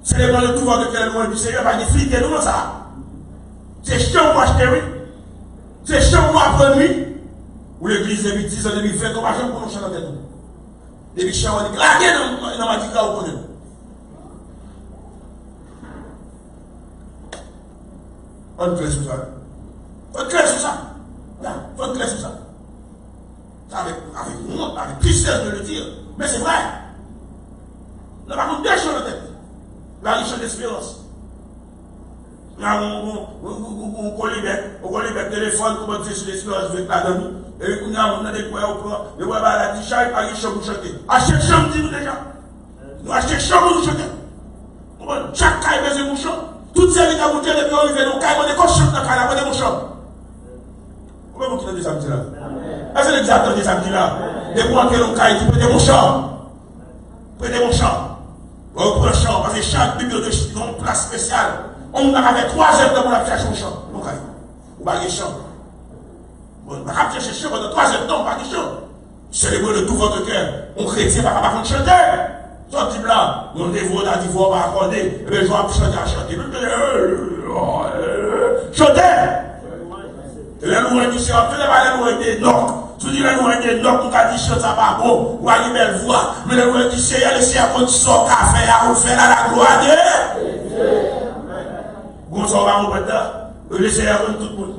Célébrant de tout votre cœur, les louanges du Seigneur, pas d'effriter, non, ça. C'est chiant pour acheter, oui. C'est chiant pour apprendre, oui. Ou l'église de 10 ans, 2020, on va jamais pour nous chanter dans tête. Et puis, chiant, on dit, claquez dans ma vie, là, on connaît. On classe sur ça. On classe sur ça. On classe sur ça. Avec tristesse de le dire. Mais c'est vrai. Nous avons deux choses en tête. La richesse d'espérance. On collie le téléphone pour monter sur l'espérance avec la dame. Et puis, on a des points au plan. Et on va dire, chaque pas de chambre pour chanter. Achète chambre, dis-nous déjà. Nous achetons chambre pour chanter. Chaque caille besoin de mon champ. Toutes ces vies à monter, les gens arrivent, nous caille, on est comme chambre dans la caille, on est mon chambre. Comment vous quittez des samedis là? Est-ce que les gens des samedis là? Des points que l'on caille, tu peux mon champ. Prenez mon champ. Vous prenez le champ, parce que chaque bibliothèque a une place spéciale. On a fait 3 heures de pour la chercher au champ. Vous n'avez pas de champ. Vous n'avez pas chercher champ pendant 3 heures de temps, pas de champ. Célébrez de tout votre cœur. On chrétien va pas chanter. Sorti là, on dévote à divorce, on va accorder. Et bien, je vais chanter à chanter. Chanter. Les louanges du Seigneur, tu n'es pas les louanges des nocs. Tu dis les louanges des nocs, tu as dit chante ça pas bon, ou à une belle voix. Mais les louanges du Seigneur, le Seigneur, quand tu sors café, à vous faire la gloire de Dieu. Bon, ça va vous mettre. Le Seigneur veut tout le monde.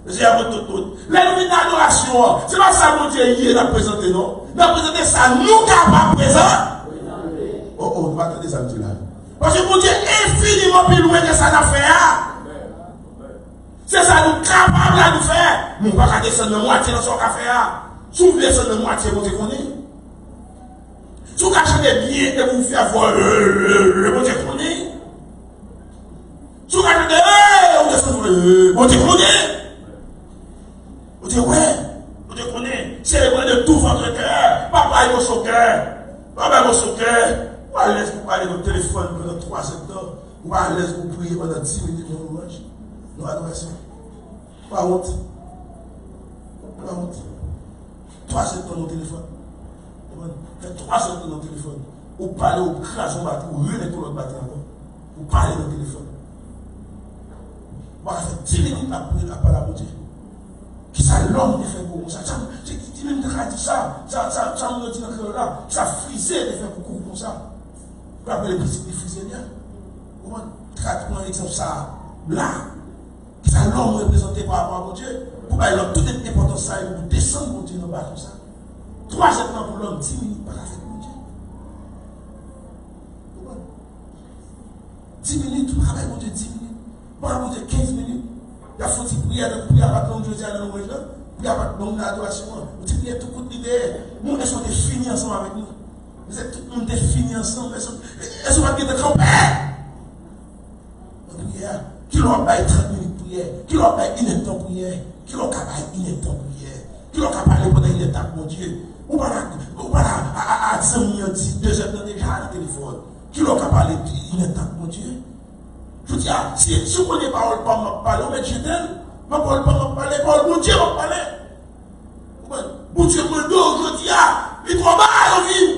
Le Seigneur veut tout le monde. L'ennemi d'adoration, c'est pas ça mon Dieu hier a présenté, non? Il a présenté ça, nous capables présent. Oh, on va attendre ça, là. Parce que mon Dieu est infiniment plus loin que ça n'a fait. C'est ça, nous capables de nous faire. Nous ne pouvons pas descendre de moitié dans son café. Si vous descendez de moitié, vous connaissez. Si vous cachez bien et vous faites voir le bon Dieu connaît. Si vous cachez bien, vous descendez le bon Dieu connaît. Vous dites, ouais, vous Dieu connaît. Célébrez de tout votre cœur. Papa, il va son cœur. Papa, il va son cœur. Vous allez laisser vous parler au téléphone pendant 3 heures. Vous allez laisser vous prier pendant 10 minutes. Nous adoration. Pas honte. Pas honte. 3 secondes au téléphone. Faites 3 secondes au téléphone. Vous parlez au crash, vous renez tout l'autre bâtiment encore. Vous parlez au téléphone. Vous faites 10 minutes après la parole de Dieu. Qui ça l'homme fait pour ça? Tu même dit ça. Ça me dit dans le là. Ça frisé de faire beaucoup comme ça. Vous appelez le principe de friser bien. Vous prends exemple ça. Là. Qui ça l'homme représenté par rapport à Dieu. Pour pas l'homme toute importance ça et vous descendre pour Dieu dans le bas comme ça. 3 secondes pour l'homme, 10 minutes par la fête pour Dieu. 10 minutes, vous travaillez pour Dieu 10 minutes. Pour pour Dieu 15 minutes. Il y a faut prière, prière pas comme Dieu à la louange là. Prière pas comme l'adoration. Vous priez tout pour l'idée. Nous est-ce qu'on est fini ensemble avec nous? Vous êtes tout le monde fini ensemble. Est-ce qu'on va être campé? Prière. Qui l'ont pas 30 minutes prière? Qui l'ont pas 1 heure de temps prière? Qui l'ont pas 1 heure de temps prière? Qui l'ont pas parlé pendant 1 heure de temps, mon Dieu? Ou pas à 5 minutes, 2 heures de temps déjà à le téléphone? Qui l'ont pas parlé 1 heure de temps, mon Dieu? Je dis, si vous connaissez pas parole, pas parler, on met je t'aime. Ma parole, pas parler, parole, mon Dieu, va parler. Mon Dieu, mon dos, je dis, il trop mal en vie.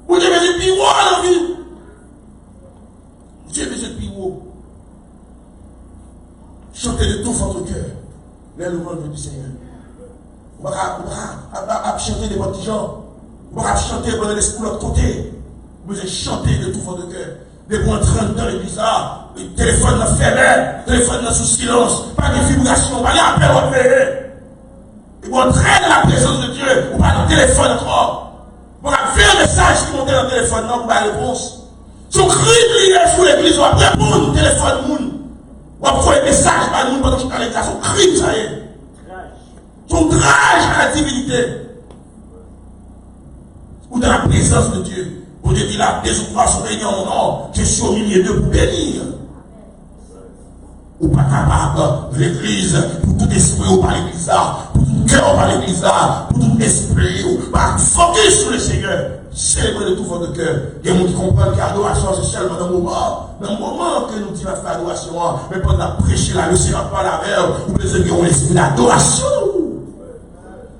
Vous devez être plus haut dans la vie. Vous devez être plus haut. Chantez de tout votre cœur les louanges du Seigneur. Vous ne chanter des petits gens. Vous ne chanter de l'esprit de l'autre côté. Vous devez chanter de tout votre cœur. Dès que vous entrez dans l'église là, le téléphone est fermé, le téléphone est sous silence, pas de vibration, pas d'appel repéré. Et vous entrez dans la présence de Dieu, vous pas de téléphone encore. Vous avez fait un message qui monte dans le téléphone, non, vous n'avez pas de réponse. Si vous criez sur l'église, vous avez répondre au téléphone, vous avez fait un message par nous pendant que je suis dans l'église, vous criez, ça y est. Son rage à la divinité. Ou dans la présence de Dieu. Vous devez dire là, des ouvrage sont réunis en mon nom, je suis au milieu d'eux pour bénir. Ou pas capable de l'église, pour tout esprit ou pas l'église là, pour tout cœur ou pas l'église là, pour tout esprit ou pas focus sur le Seigneur. Célébrez de tout votre cœur. Il y a des gens qui comprennent que l'adoration c'est seulement dans le moment que nous disons faire l'adoration, mais pendant la prêcher là, le Seigneur parle avec vous, les amis ont l'esprit d'adoration.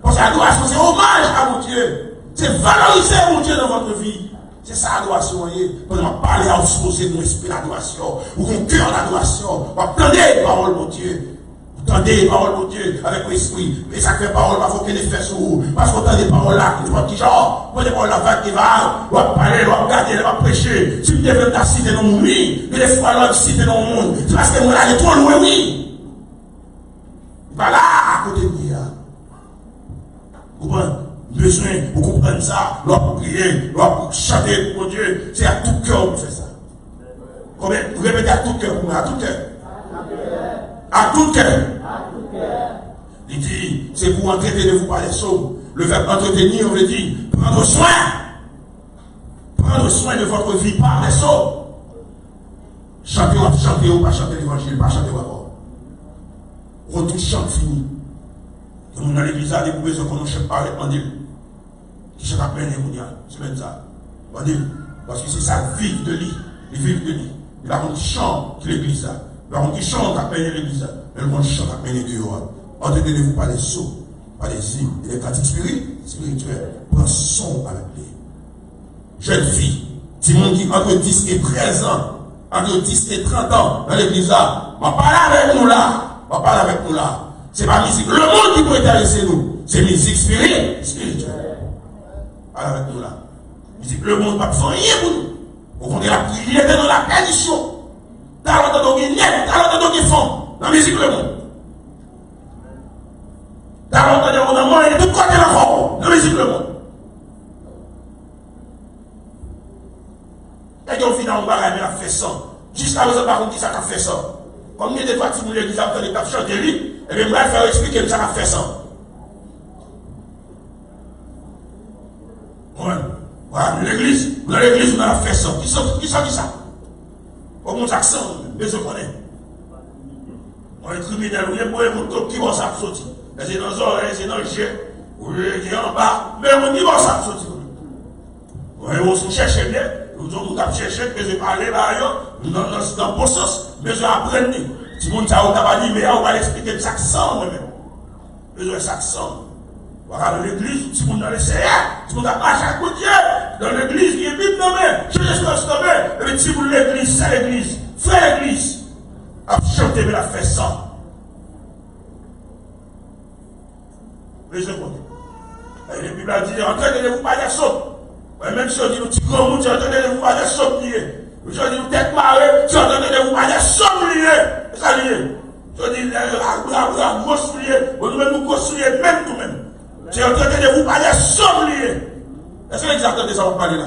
Parce que l'adoration c'est hommage à mon Dieu. C'est valoriser mon Dieu dans votre vie. C'est ça l'adoration. Quand on parle à exposer mon esprit d'adoration, ou mon cœur d'adoration, on entendez les paroles de mon Dieu. Vous entendez les paroles de mon Dieu avec mon esprit. Mais ça fait parole, il faut qu'il ait fait sur vous. Parce qu'on entend des paroles là, qui sont genre, quand des paroles là, qui va, on va parler, on va regarder, on va prêcher. Si vous devez la citer dans mon vie, mais des fois, on va citer dans mon monde. C'est parce que mon là, il est trop loin, oui. Voilà, à côté de lui, là. Vous comprenez? Besoin, vous comprenez ça, l'on pour prier, l'on pour chanter pour Dieu, c'est à tout cœur qu'on fait ça. Combien? Vous répétez à tout cœur pour moi, à tout cœur. À tout cœur. Il dit, c'est pour entretenir-vous par les sommes. Le verbe entretenir, on veut dire, prendre soin. Prendre soin de votre vie par les sommes. Chanter ou pas chanter l'évangile, pas chanter ou pas. Retour chante fini. Nous dans l'église, il y a des besoins qu'on ne chante pas avec Mandil. Qui chante à peine les mounia. C'est même ça. Mandil. Parce que c'est sa vie de lit. Il vit de lit. Il a un qui chante qui l'église. Il a un qui chante à peine l'église. Mais le monde chante à peine les dehors. Entendez-vous par les sauts, par les hymnes et les pratiques spirituelles. Prends son avec les jeunes filles. Si mon dit entre 10 et 13 ans, entre 10 et 30 ans dans l'église là, on va parler avec nous là. On va parler avec nous là. C'est pas musique. Le monde qui peut intéresser nous. C'est musique spirituelle. Alors avec nous là. Musique, le monde va faire rien pour nous. Au contraire, il est dans la perdition. Dans l'entendant qui naît, dans l'entendant qui font. Dans la musique, le monde. Dans l'entendant qu'on a mangé de côté l'enfant. Dans la musique, le monde. Et qu'on finit en barrage, mais la fait ça. Jusqu'à présent, par contre, qui ça a fait ça? Combien de fois tu me l'église après les tapes chanter lui? Et bien, je vais faire expliquer que ça a fait ça. Voilà, l'église, dans l'église, on a fait ça. Qui ça? Comme mon accent, mais je connais. On est criminel, on est pour qui va ça sortir. C'est dans les oreilles, c'est dans le jet, ou qui est en bas, mais on dit va ça sortir. On se cherche bien, nous avons cherché, mais je parler là, dans le bon sens, mais je apprends. Si mon t'a pas dit, mais on va l'expliquer chaque sang, moi-même. Besoin de chaque sang. Voilà, dans l'église, si mon dans le Seigneur, si mon a pas chaque Dieu, dans l'église, il est bien nommé, je laisse le nommé, et si vous l'église, c'est l'église, frère l'église, à chanter, mais la fait ça. Mais je compte. Et la Bible a dit, entendez-vous pas des sauts. Même si on dit, nous, petit gros monde, entendez-vous pas des sauts liés. Je dis, vous êtes marrés, si entendez-vous pas des sauts liés. Ça lié. Je dis, la grosse liée, nous grosse liée, même nous-mêmes. Si entendez-vous pas des sauts liés. Est-ce que vous entendez ça, vous parlez là?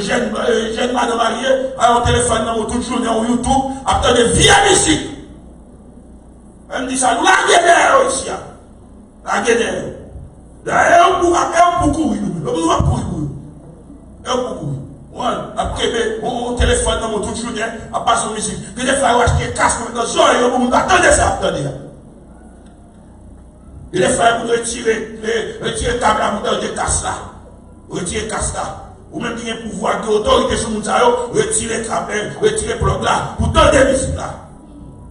Jeune madame mariée, a un téléphone dans toute journée en YouTube, attendez, viens ici. Elle me dit ça, nous la guédère ici. La guédère. Un pour courir, nous va courir. Un pour courir. Après, mon téléphone dans mon toute journée, à passer en musique. Que des fois, je acheter casque dans les oreilles, vous attendez ça, attendez. Et des fois, vous retirez le câble à monter de casse là. Retirez le casque là. Ou même qui a un pouvoir d'autorité sur mon salaire, retirez le câble, retirez le plug là, pour tendre des musiques là.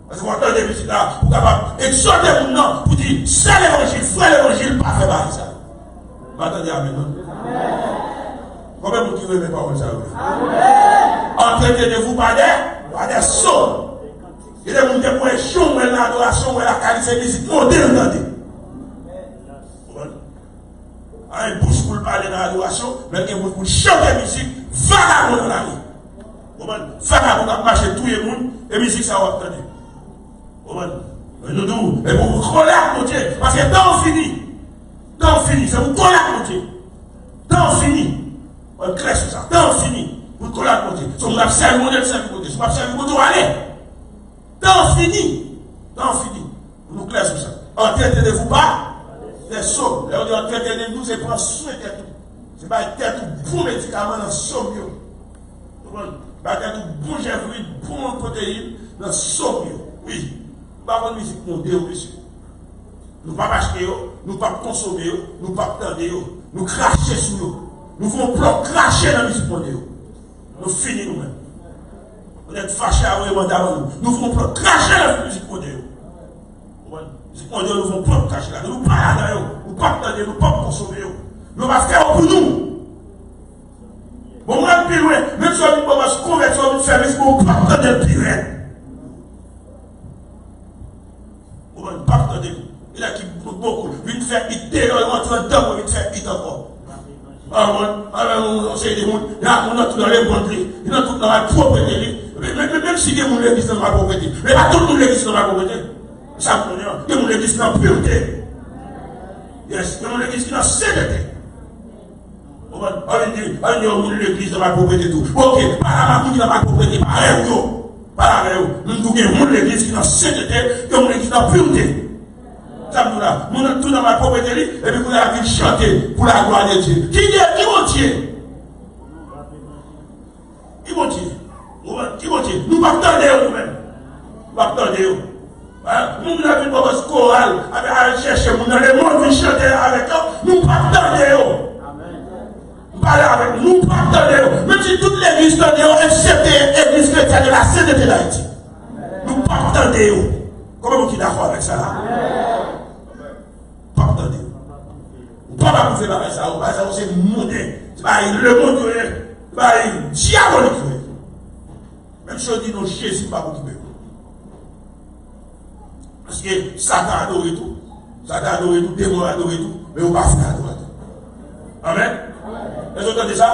Parce que vous entendez des musiques là, vous êtes capable d'exhorter mon nom, pour dire, c'est l'évangile, frère l'évangile, pas fait par ça. Vous attendez à maintenant. Combien de gens qui remet paroles ça? Entretenez-vous par des sons. Il y a des gens qui ont un chant, l'adoration, la qualité de musique, montez, entendez. Un bouche pour parler dans l'adoration, mais il y a bouche pour chanter la musique, vagabond dans la rue. Vagabond qui marche tout le monde, et la musique ça va entendre. Nous nous, et pour vous colère, mon Dieu, parce que temps fini, c'est vous colère, mon Dieu. Temps fini, on crée sur ça, temps fini, vous colère, mon Dieu. Si on a servi mon Dieu, si on a servi mon Dieu, allez. Temps fini, nous crée sur ça. Entretenez-vous pas. Les sauts, là on dit entretenez-nous, c'est pour soin de tout. C'est pas tête ou bon médicament dans le somme. Pas tête ou bon gèvre, bon protéine dans le somme. Oui. Pas bonne musique montée, monsieur. Nous ne pas acheter, nous ne pas consommer, nous ne pas tendre, nous cracher sur nous. Nous faisons plan cracher dans la musique montée. Nous finissons nous-mêmes. On est fâchés à vraiment d'avant nous. Nous faisons plan cracher dans la musique montée. Nous faisons plan cracher là. Nous ne pas là, nous ne pas tendre, nous ne pas consommer. Nous va faire pour nous. Bon, moi, plus loin, même si on va se convertir, on va faire musique, on ne va pas tendre plus loin. Il a qui beaucoup. Il fait hit, on rentre dedans, il fait hit encore. On sait des gens, là, on a tout dans les banderies, il a tout dans la propriété. Même si des gens l'église dans ma propriété, mais pas tout le monde l'église dans ma propriété. Ça me connaît, des gens l'église dans la pureté. Yes, des gens l'église dans la sainteté. On dit, l'église dans ma propriété tout. Ok, pas la dans ma propriété, pas rien. Pas la rien. Nous avons l'église qui est dans la sainteté, des gens l'église dans la pureté. Nous avons tout dans ma propriété et puis vous avez chanter pour la gloire de Dieu. Qui est Dieu? Qui est Dieu? Nous ne pouvons pas attendre nous-mêmes. Nous ne pouvons pas attendre. Nous avons une bonne chorale avec chercher dans le monde qui chanter avec eux. Nous ne pouvons pas attendre. Parler avec nous, nous ne pouvons pas attendre. Même si toute l'église attend, excepté l'église chrétienne de la sainteté d'Haïti. Nous ne pouvons pas attendre. Comment vous êtes d'accord avec ça? Pas attendez. Vous ne pouvez pas faire avec ça. C'est monter. C'est pas le monde qui est. C'est pas diabolique. Même si on dit non, Jésus n'est pas occupé. Parce que Satan adore tout. Satan adore tout, démon adore tout. Mais on ne peut pas faire adorateur. Amen. Est-ce que vous entendez ça?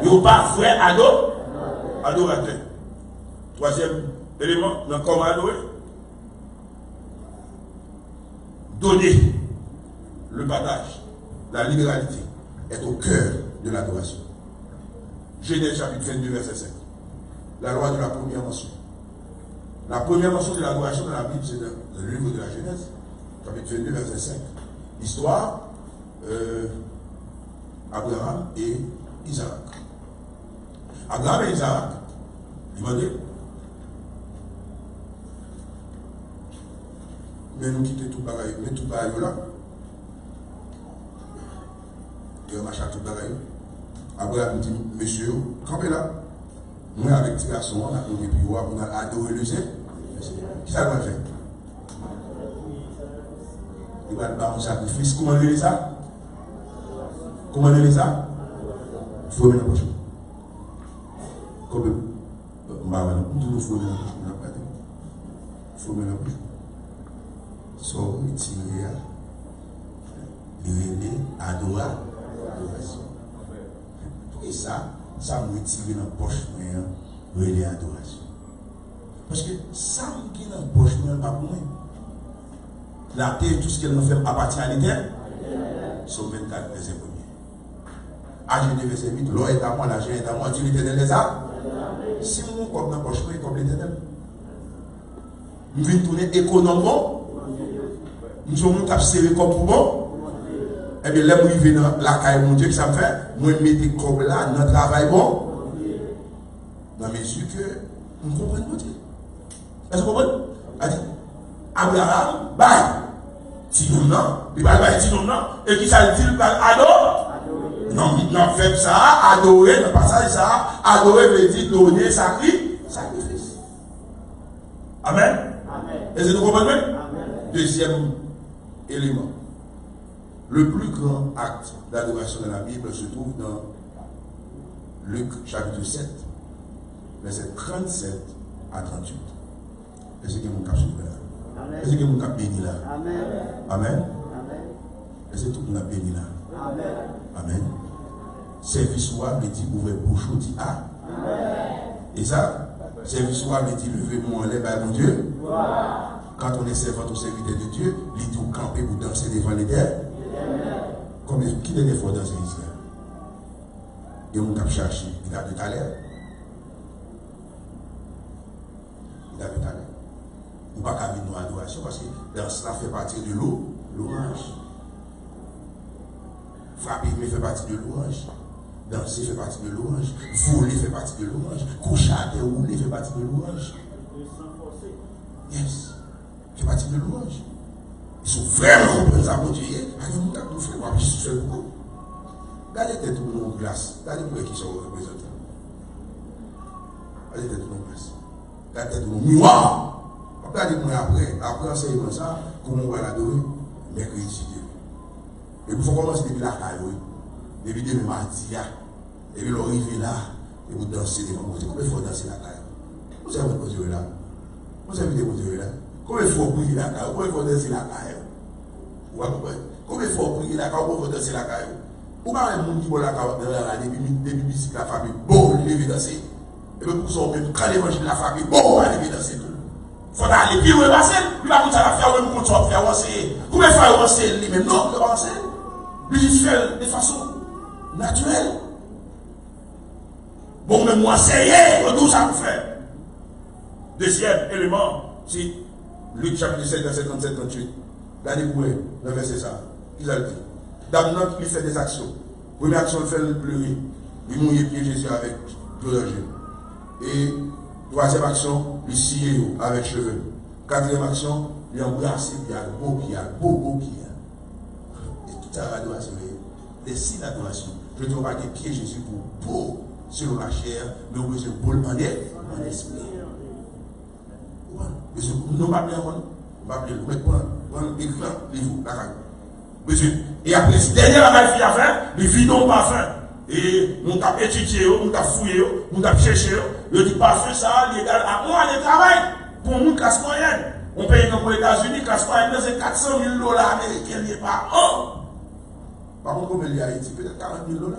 On ne peut pas faire adorateur. Troisième élément, dans comment adorer. Donner le partage, la libéralité est au cœur de l'adoration. Genèse chapitre 22, verset 5. La loi de la première mention. La première mention de l'adoration dans la Bible, c'est dans le livre de la Genèse, chapitre 22, verset 5. L'histoire, Abraham et Isaac. Abraham et Isaac, demandez, mais nous quittons tout pareil, mais tout pareil là. Et on marche à tout pareil. Abraham dit, monsieur, campez là. Moi, avec petit garçon, on a donné puis on a adoré le Seigneur. Qui ça doit faire? Il va faire un sacrifice. Comment on ça? Comment on ça? Il faut mettre la poche. Comme il faut mettre la poche. Il faut mettre la poche. So, retirer, adoration. Et ça me retire dans la poche, relais adoration. Parce que ça me dans la poche, pas pour moi. La terre, tout ce qu'elle nous fait appartient à l'éternel. Somme 24, verset 1er. À Genèse, verset 8, l'eau est à moi, l'argent est à moi, Dieu l'éternel les a. Si mon comme dans la poche, comme l'éternel. Nous venons tourner économiquement. Nous sommes serrés comme pour bon. Eh bien, là, nous vivons dans la caille, mon Dieu, que ça me fait. Nous mettons comme là, notre travail bon. Dans la mesure que nous comprenons, mon Dieu. Est-ce que vous comprenez? Abraham, bye. Sinon, non. Il va dire sinon, non. Et qui ça dit, adore? Non, non, fait ça, adorer, dans le passage, ça, adorer veut dire donner, sacrifice. Amen. Est-ce que vous comprenez? Deuxième élément. Le plus grand acte d'adoration de la Bible se trouve dans Luc chapitre 7, verset 37 à 38. Est-ce que mon cap suivi là? Est-ce que mon cap béni là? Amen. Amen. Est-ce que tout le monde a béni là? Amen. Amen. Service ou veut dire ouvrir bouche ou dit ah. Et ça, service ou veut dire lever mon lèvre à mon Dieu. Quand on est servant ou serviteur de Dieu, il dit camper pour danser devant l'éternel. Comme qui est l'effort danser ici? Et on a cherché, il a tout à l'heure. Il a tout à l'heure. On ne peut pas venir à l'adoration parce que dans cela fait partie de l'ouange. Frapper fait partie de l'ouange. Danser fait partie de l'ouange. Voler fait partie de l'ouange. Coucher à terre, rouler fait partie de l'ouange. Yes. Fait partie de l'ouange. Ils sont vraiment représentants de Dieu. On a tout fait. On a fait beaucoup. Regardez tête tout le monde en glace. Regardez pour qui sont représentants. Regardez tête tout le monde en glace. Regardez tête tout le monde miroir. Regardez-moi après enseignement ça, comment on va l'adorer, mercredi. Et il faut commencer depuis la caille, depuis demain mardi, depuis l'arrivée là, et vous dansez devant moi. Comment il faut danser la caille? Vous savez votre Dieu là? Vous savez votre Dieu là? Comment il faut prier la caille? Comment il faut danser la caille? Vous comprenez? Comment il faut prier la caille? Comment il faut danser la caille? Ou pas un monde qui va la caille depuis musique la famille, bon, il est danser. Et puis pour ça, on peut quand l'évangile la famille, bon, il est danser. Il faut aller puis repasser, il va continuer à faire, on va faire avancer. Comment faire avancer lui-même? Non, il va avancer. Lui, il fait de façon naturelle. Bon, mais moi, c'est tout ça pour faire. Deuxième élément, c'est Luc chapitre 7, verset 37-38. Regardez pour le verset ça. Qu'il a dit. D'abord, il fait des actions. Première action, il fait le pleurer. Il mouille pied Jésus avec pleurer. Et troisième action, il scie avec cheveux. Quatrième action, il embrasse, il y a beau qui a, beau qui a. Et toute l'adoration, les six adorations. Je ne trouve pas que pied Jésus pour beau selon la chair, mais on besoin de beau en esprit. Nous ne pas appeler avant. On va appeler, on va prendre l'écran, livre, la caille. Et après, ce dernier bagage qu'il a fait, les vidons pas faim. Et on t'a étudié, on t'a fouillé, on t'a cherché. Le dit pas fait ça, légal à moi, le travail. Pour nous, classe moyenne. On paye comme pour les États-Unis, classe moyenne, c'est 400 000 $ américains, il par an. Par contre, comme il y a Haïti, peut-être 40 000 $.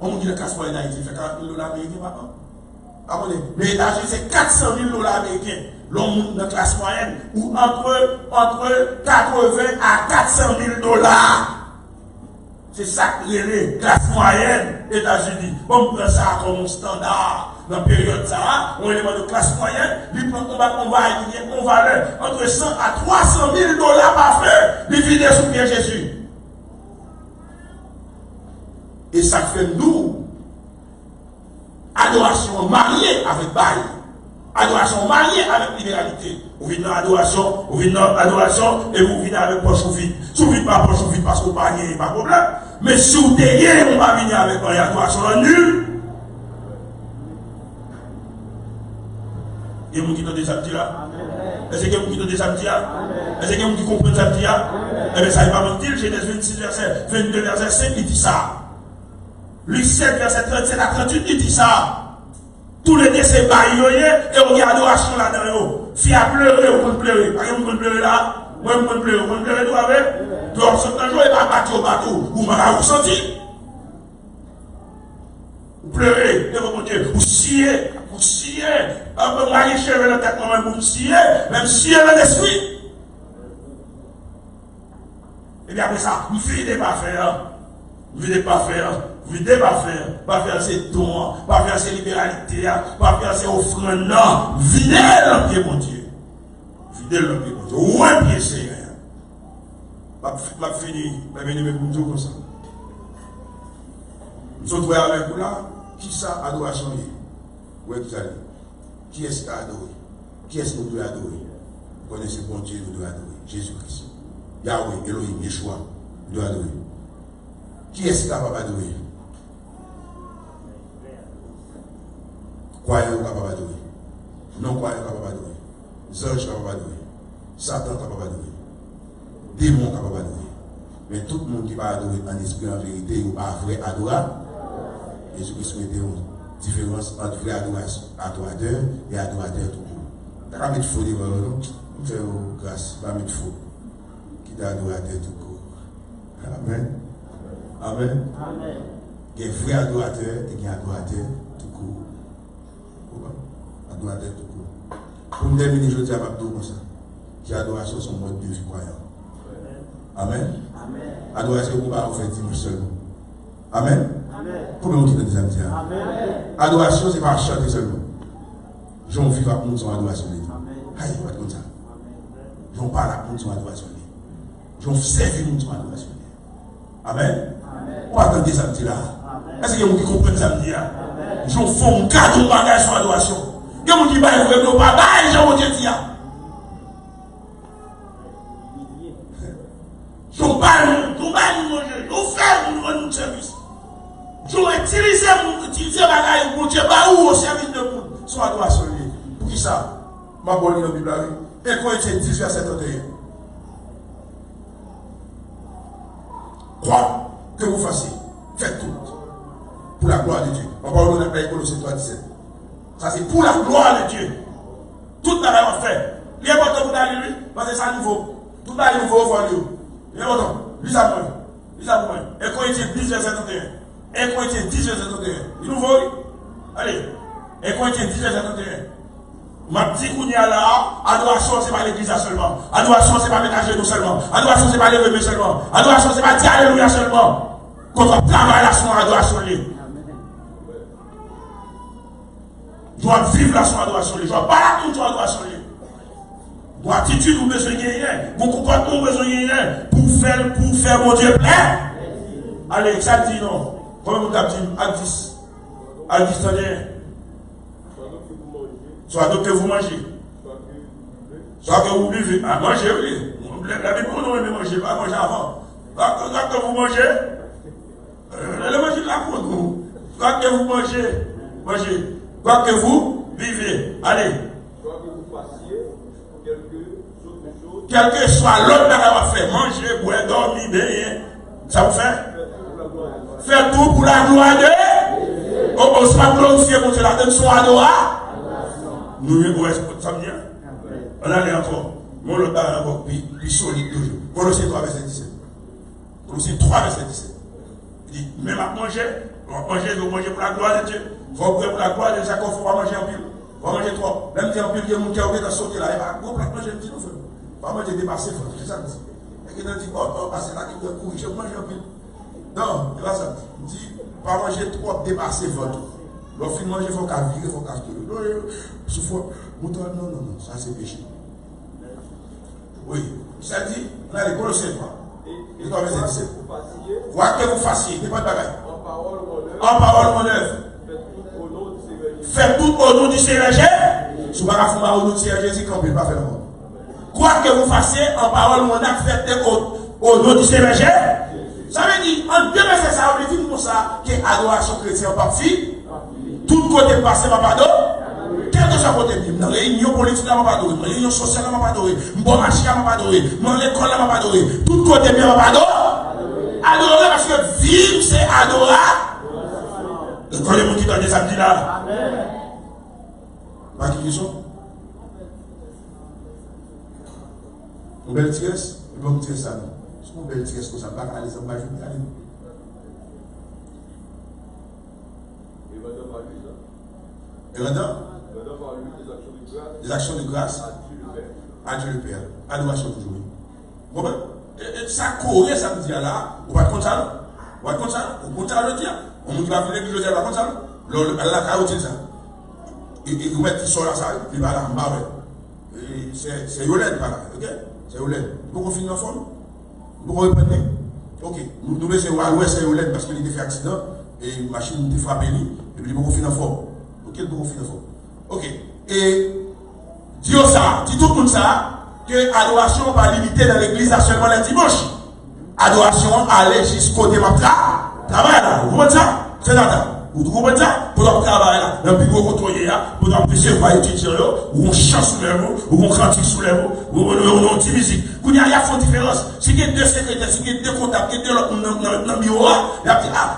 On dit que la classe moyenne Haïti fait 40 000 $ américains par an. Mais les États-Unis, c'est 400 000 $ américains. L'homme de la classe moyenne, ou entre 80 à 400 000 $. C'est ça que les classe moyenne États-Unis. On prend ça comme un standard. Dans la période ça, on est de classe moyenne, on va aligner une valeur entre 100 à 300 000 $ par frère, les vider sous pied Jésus. Et ça fait nous, adoration mariée avec bail, adoration mariée avec libéralité. Vous venez dans l'adoration, vous venez dans l'adoration, et vous venez avec poche vide. Si vous venez pas poche vide parce que vous n'avez pas de problème, mais si vous déguez, on va venir avec une adoration nulle. Et vous qui ont des samedis là? Est-ce que vous qui ont des samedis là? Est-ce que vous qui comprenez samedi là? Eh bien, ça ne va pas mentir. Genèse 26, verset 22, verset 5, il dit ça. Luc 7, verset 37 à 38, il dit ça. Tous les deux, c'est baillé, et on y a adoration là-dedans. Si à pleurer, on peut pleurer. Par exemple, on peut pleurer là. Moi, on peut pleurer. On peut pleurer, tout avec. Donc, ce jour, il va battre au bateau. Vous m'avez ressenti. Vous pleurez, devant mon Dieu. Vous sciez. Vous sciez. Un peu marié cheveux dans la tête, vous sciez. Même sciez dans l'esprit. Et bien après ça, vous videz pas faire. Vous videz pas faire. Vous videz pas faire. Pas faire ses dons. Pas faire ses libéralités. Pas faire ses offrandes. Non. Videz le pied, mon Dieu. Videz le pied, mon Dieu. Ouais, pied, c'est rien. Ma fini. Ma venue, mais pour tout comme ça. Nous sommes avec vous là. Qui ça, adoration? Où est-ce que vous allez? Qui est-ce qui a adoré? Qui est-ce que nous devons adorer? Vous connaissez bon Dieu, nous devons adorer. Jésus-Christ. Yahweh, Elohim, Yeshua, nous devons adorer. Qui est-ce qui est capable d'adorer? Croyant capable d'adorer. Non croyant capable d'adorer. Ange capable d'adorer. Satan capable d'adorer. Démon capable d'adorer. Mais tout le monde qui va adorer en esprit, en vérité, ou pas vrai adorateur. Jésus-Christ mettait une différence entre vrai adorateur et adorateur tout court. Tu vas mettre faux devant nous, nous faisons grâce, tu vas mettre faux. Qui est adorateur tout court. Amen. Amen. Amen. Il y a un vrai adorateur et il y a un adorateur tout court. Adorateur tout court. Pour me terminer, je dis à Mabdou comme ça. Que l'adoration son mode de vie croyant. Amen. Amen. Adoration, on va en faire dimanche seulement. Amen. Amen. Combien on dit des amis? Amen. Adoration, c'est pas chanter seulement. J'en vis à pour son adoration. Amen. Aïe, pas comme ça. J'en parle à pour son adoration. J'en servi pour son adoration. Amen. On va attendre des samedis là. Est-ce qu'il y a des gens qui comprennent samedi là? J'en fais un cadeau bagage sur l'adoration. Il y a des gens qui baillent le pas bail, j'en dis dire. J'en baille, manger, j'en fais mon service. J'en utilise bagage pour Dieu, bah où au service de monde. Son adoration. Pour qui ça? Ma bonne dans la Bible. Et quand il est 10 verset 31. Quoi que vous fassiez, faites tout pour la gloire de Dieu. On parle de la Colossiens 3:17. Ça c'est pour la gloire de Dieu. Tout la va faire. Il est important pour aller lui, parce que c'est nouveau. Tout là est nouveau au fond de lui. Il est important. Lisez à moi. Lisez à moi. Et quand il est 10 verset 31. Et quand il est 10 verset 31. Il est nouveau. Allez. Et quand il est 10 verset 31. Ma dit qu'on y a là, adoration c'est pas l'église seulement. Adoration c'est pas ménager nous seulement. Adoration c'est pas les remis seulement. Adoration c'est pas dire alléluia seulement. Quand on travaille la son adoration liée. Je dois vivre la son adoration liée. Je dois parler de son adoration liée. Mon attitude ou besoin de gagner. Mon comportement ou besoin de gagner. Pour faire mon Dieu plaît. Allez, ça dit non. Comment vous avez dit à 10. À 10 années. Soit que vous mangez. Soit que vous buvez. À manger, oui. La Bible nous aime manger, pas manger avant. Soit que vous mangez. Le manger là pour nous. Soit que vous mangez. Mangez. Soit que vous vivez. Allez. Soit que vous fassiez quelque chose. Quel que soit l'autre que vous va faire. Manger, boire, dormir, baigner. Ça vous fait? Faites tout pour la gloire de Dieu. On se va glorifier pour la donne son adoration. Nous, ça me vient. On allait encore. Mon l'autre encore, puis solide toujours. Colossiens 3, verset 17. Colossiens 3, verset 17. Il dit, même à manger, vous mangez pour la gloire de Dieu. Il faut pour la gloire de Dieu, il faut pas manger en pile. Il faut manger trop. Même si en pile, il y a des gens qui ont sauté là, il va manger un petit peu. Il va manger dépassé, c'est ça que dit. Et quelqu'un dit, oh, passer là, il va courir, je mange en pile. Non, il va ça. Il dit, pas manger trop, dépasser votre. Lorsqu'il mange, il faut qu'à virer, il faut qu'à non, ça c'est péché. Oui, ça dit, là, les Colossiens 3. Et quoi, verset 17. Quoi que vous fassiez, n'est pas de bagaille. En parole, mon œuvre. Faites tout au nom du Seigneur Jésus. Si vous ne faites pas au nom du Seigneur Jésus, vous ne pouvez pas faire le monde. Quoi que vous fassiez, en parole, mon œuvre, faites au nom du Seigneur Jésus. Ça veut dire, en deux versets, ça veut dire pour ça, que l'adoration chrétienne en partie. Tout côté passé, ma pardon. Quel que soit côté de dans réunion politique, ma pardon. Dans réunion sociale, ma pardon. Bon marché, ma pardon. Dans l'école, ma pardon. Tout côté bien, ma pardon. Adorer parce que vivre, c'est adorer. Et quand les gens qui donnent des samedis là. Amen. Pas qui ils sont. Une belle tiresse. Une bonne tiresse, ça. C'est une belle tiresse, comme ça. Pas aller, ça va jouer. Et maintenant, des actions de grâce à Dieu le Père. Adoration toujours. Bon, ça court, ça me dit là, on va compter ça. On va compter ça. On compte ça le dire. On va venir l'église, on va compter ça. La carotte, ça. Et vous mettez sur la salle, puis va là, c'est Yolène, par là. Ok? C'est Yolène. Vous pouvez finir en forme? Vous pouvez répéter? Ok. Nous laissons ouais, c'est Yolène parce qu'il a fait accident et la machine a frappé lui. Et puis, vous pouvez finir en forme. Ok, pour finir fort. Ok. Et dis ça, dis tout le monde ça, que l'adoration va limiter dans l'église seulement le dimanche. Adoration aller jusqu'au démarrage. Travail là, vous comprenez ça? C'est là. Vous comprenez ça? Pour leur travail là, dans le plus gros côtoyer là, pour leur prêcher par étudiants, ou on chante sous les mots, ou on cantique sous les mots, ou on dit musique. Il y a une différence. Si il y a deux secrétaires, si il y a deux comptables, si il y a deux dans le bureau,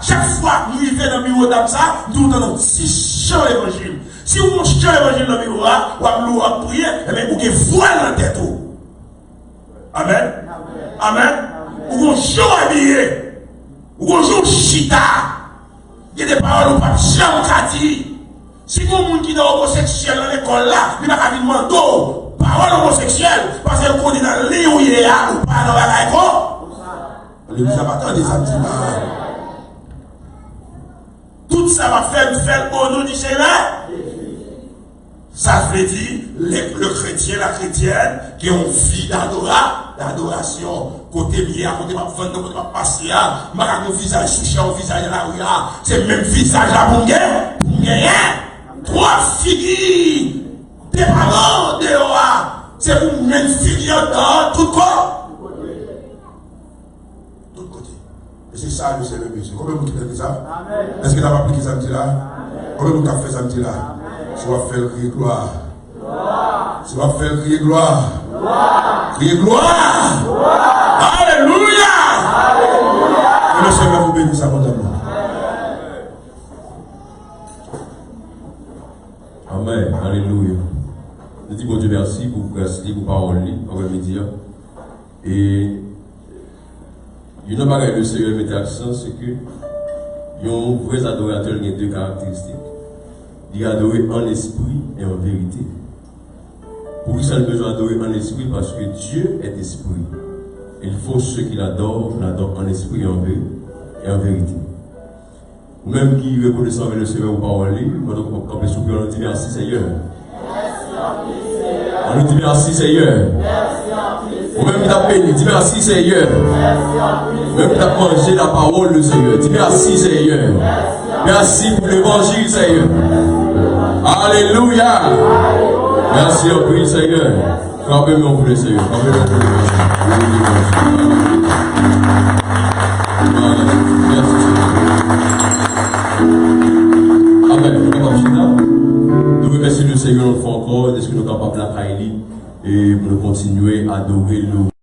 chaque fois que nous vivons dans le bureau comme ça, nous donnons 6 chants l'évangile. Si vous chantez l'évangile dans le bureau, ou à prier, eh bien, vous avez voile dans la tête. Amen. Amen. Ou on joue habillé, ou on joue chita. Il y a des paroles où pas jamais dit. Si vous avez qui est homosexuel dans l'école là, il va pas demander parole homosexuelle parce que vous êtes dans le lit où il est là ou pas dans la école. L'église n'a pas attendu ça. Tout ça va faire au nom du Seigneur. Ça veut dire le chrétien, la chrétienne qui ont vie d'adoration. Côté bien, côté ma femme, côté ma passer, ma visage souché au visage de la rue, c'est le même visage là pour gagner. 3 figures, des parents dehors, c'est pour même figure dans tout côté. Tout côté. Et c'est ça le Seigneur Jésus. Combien vous avez dit ça? Est-ce que tu as appliqué ça là? Combien vous avez fait ça là? Tu vas faire crier gloire. Tu vas faire crier gloire. Crier gloire. Alléluia. Que le Seigneur vous bénisse abondamment. Amen. Alléluia. Je dis bon Dieu merci pour vos paroles, pour me dire. Et il y a une chose que le Seigneur met l'accent, c'est que il y a un vrai adorateur qui a 2 caractéristiques. Il adore en esprit et en vérité. Pour qui ça a besoin d'adorer en esprit? Parce que Dieu est esprit. Il faut ceux qui l'adorent en esprit et en vérité. Ou même qui reconnaissent avec le Seigneur ou parole, moi donc on peut souffrir, on dit merci Seigneur. On nous dit merci Seigneur. Ou même qui t'a béni, dis merci Seigneur. Ou même qui t'a mangé la parole du Seigneur, dis merci Seigneur. Merci pour l'évangile Seigneur. Alléluia. Merci au prix Seigneur. Frappez-moi pour le Seigneur. Frappez-moi pour le Amen. Nous remercions le Seigneur une fois encore. Est-ce que nous sommes capables de la et pour nous continuer à adorer nous.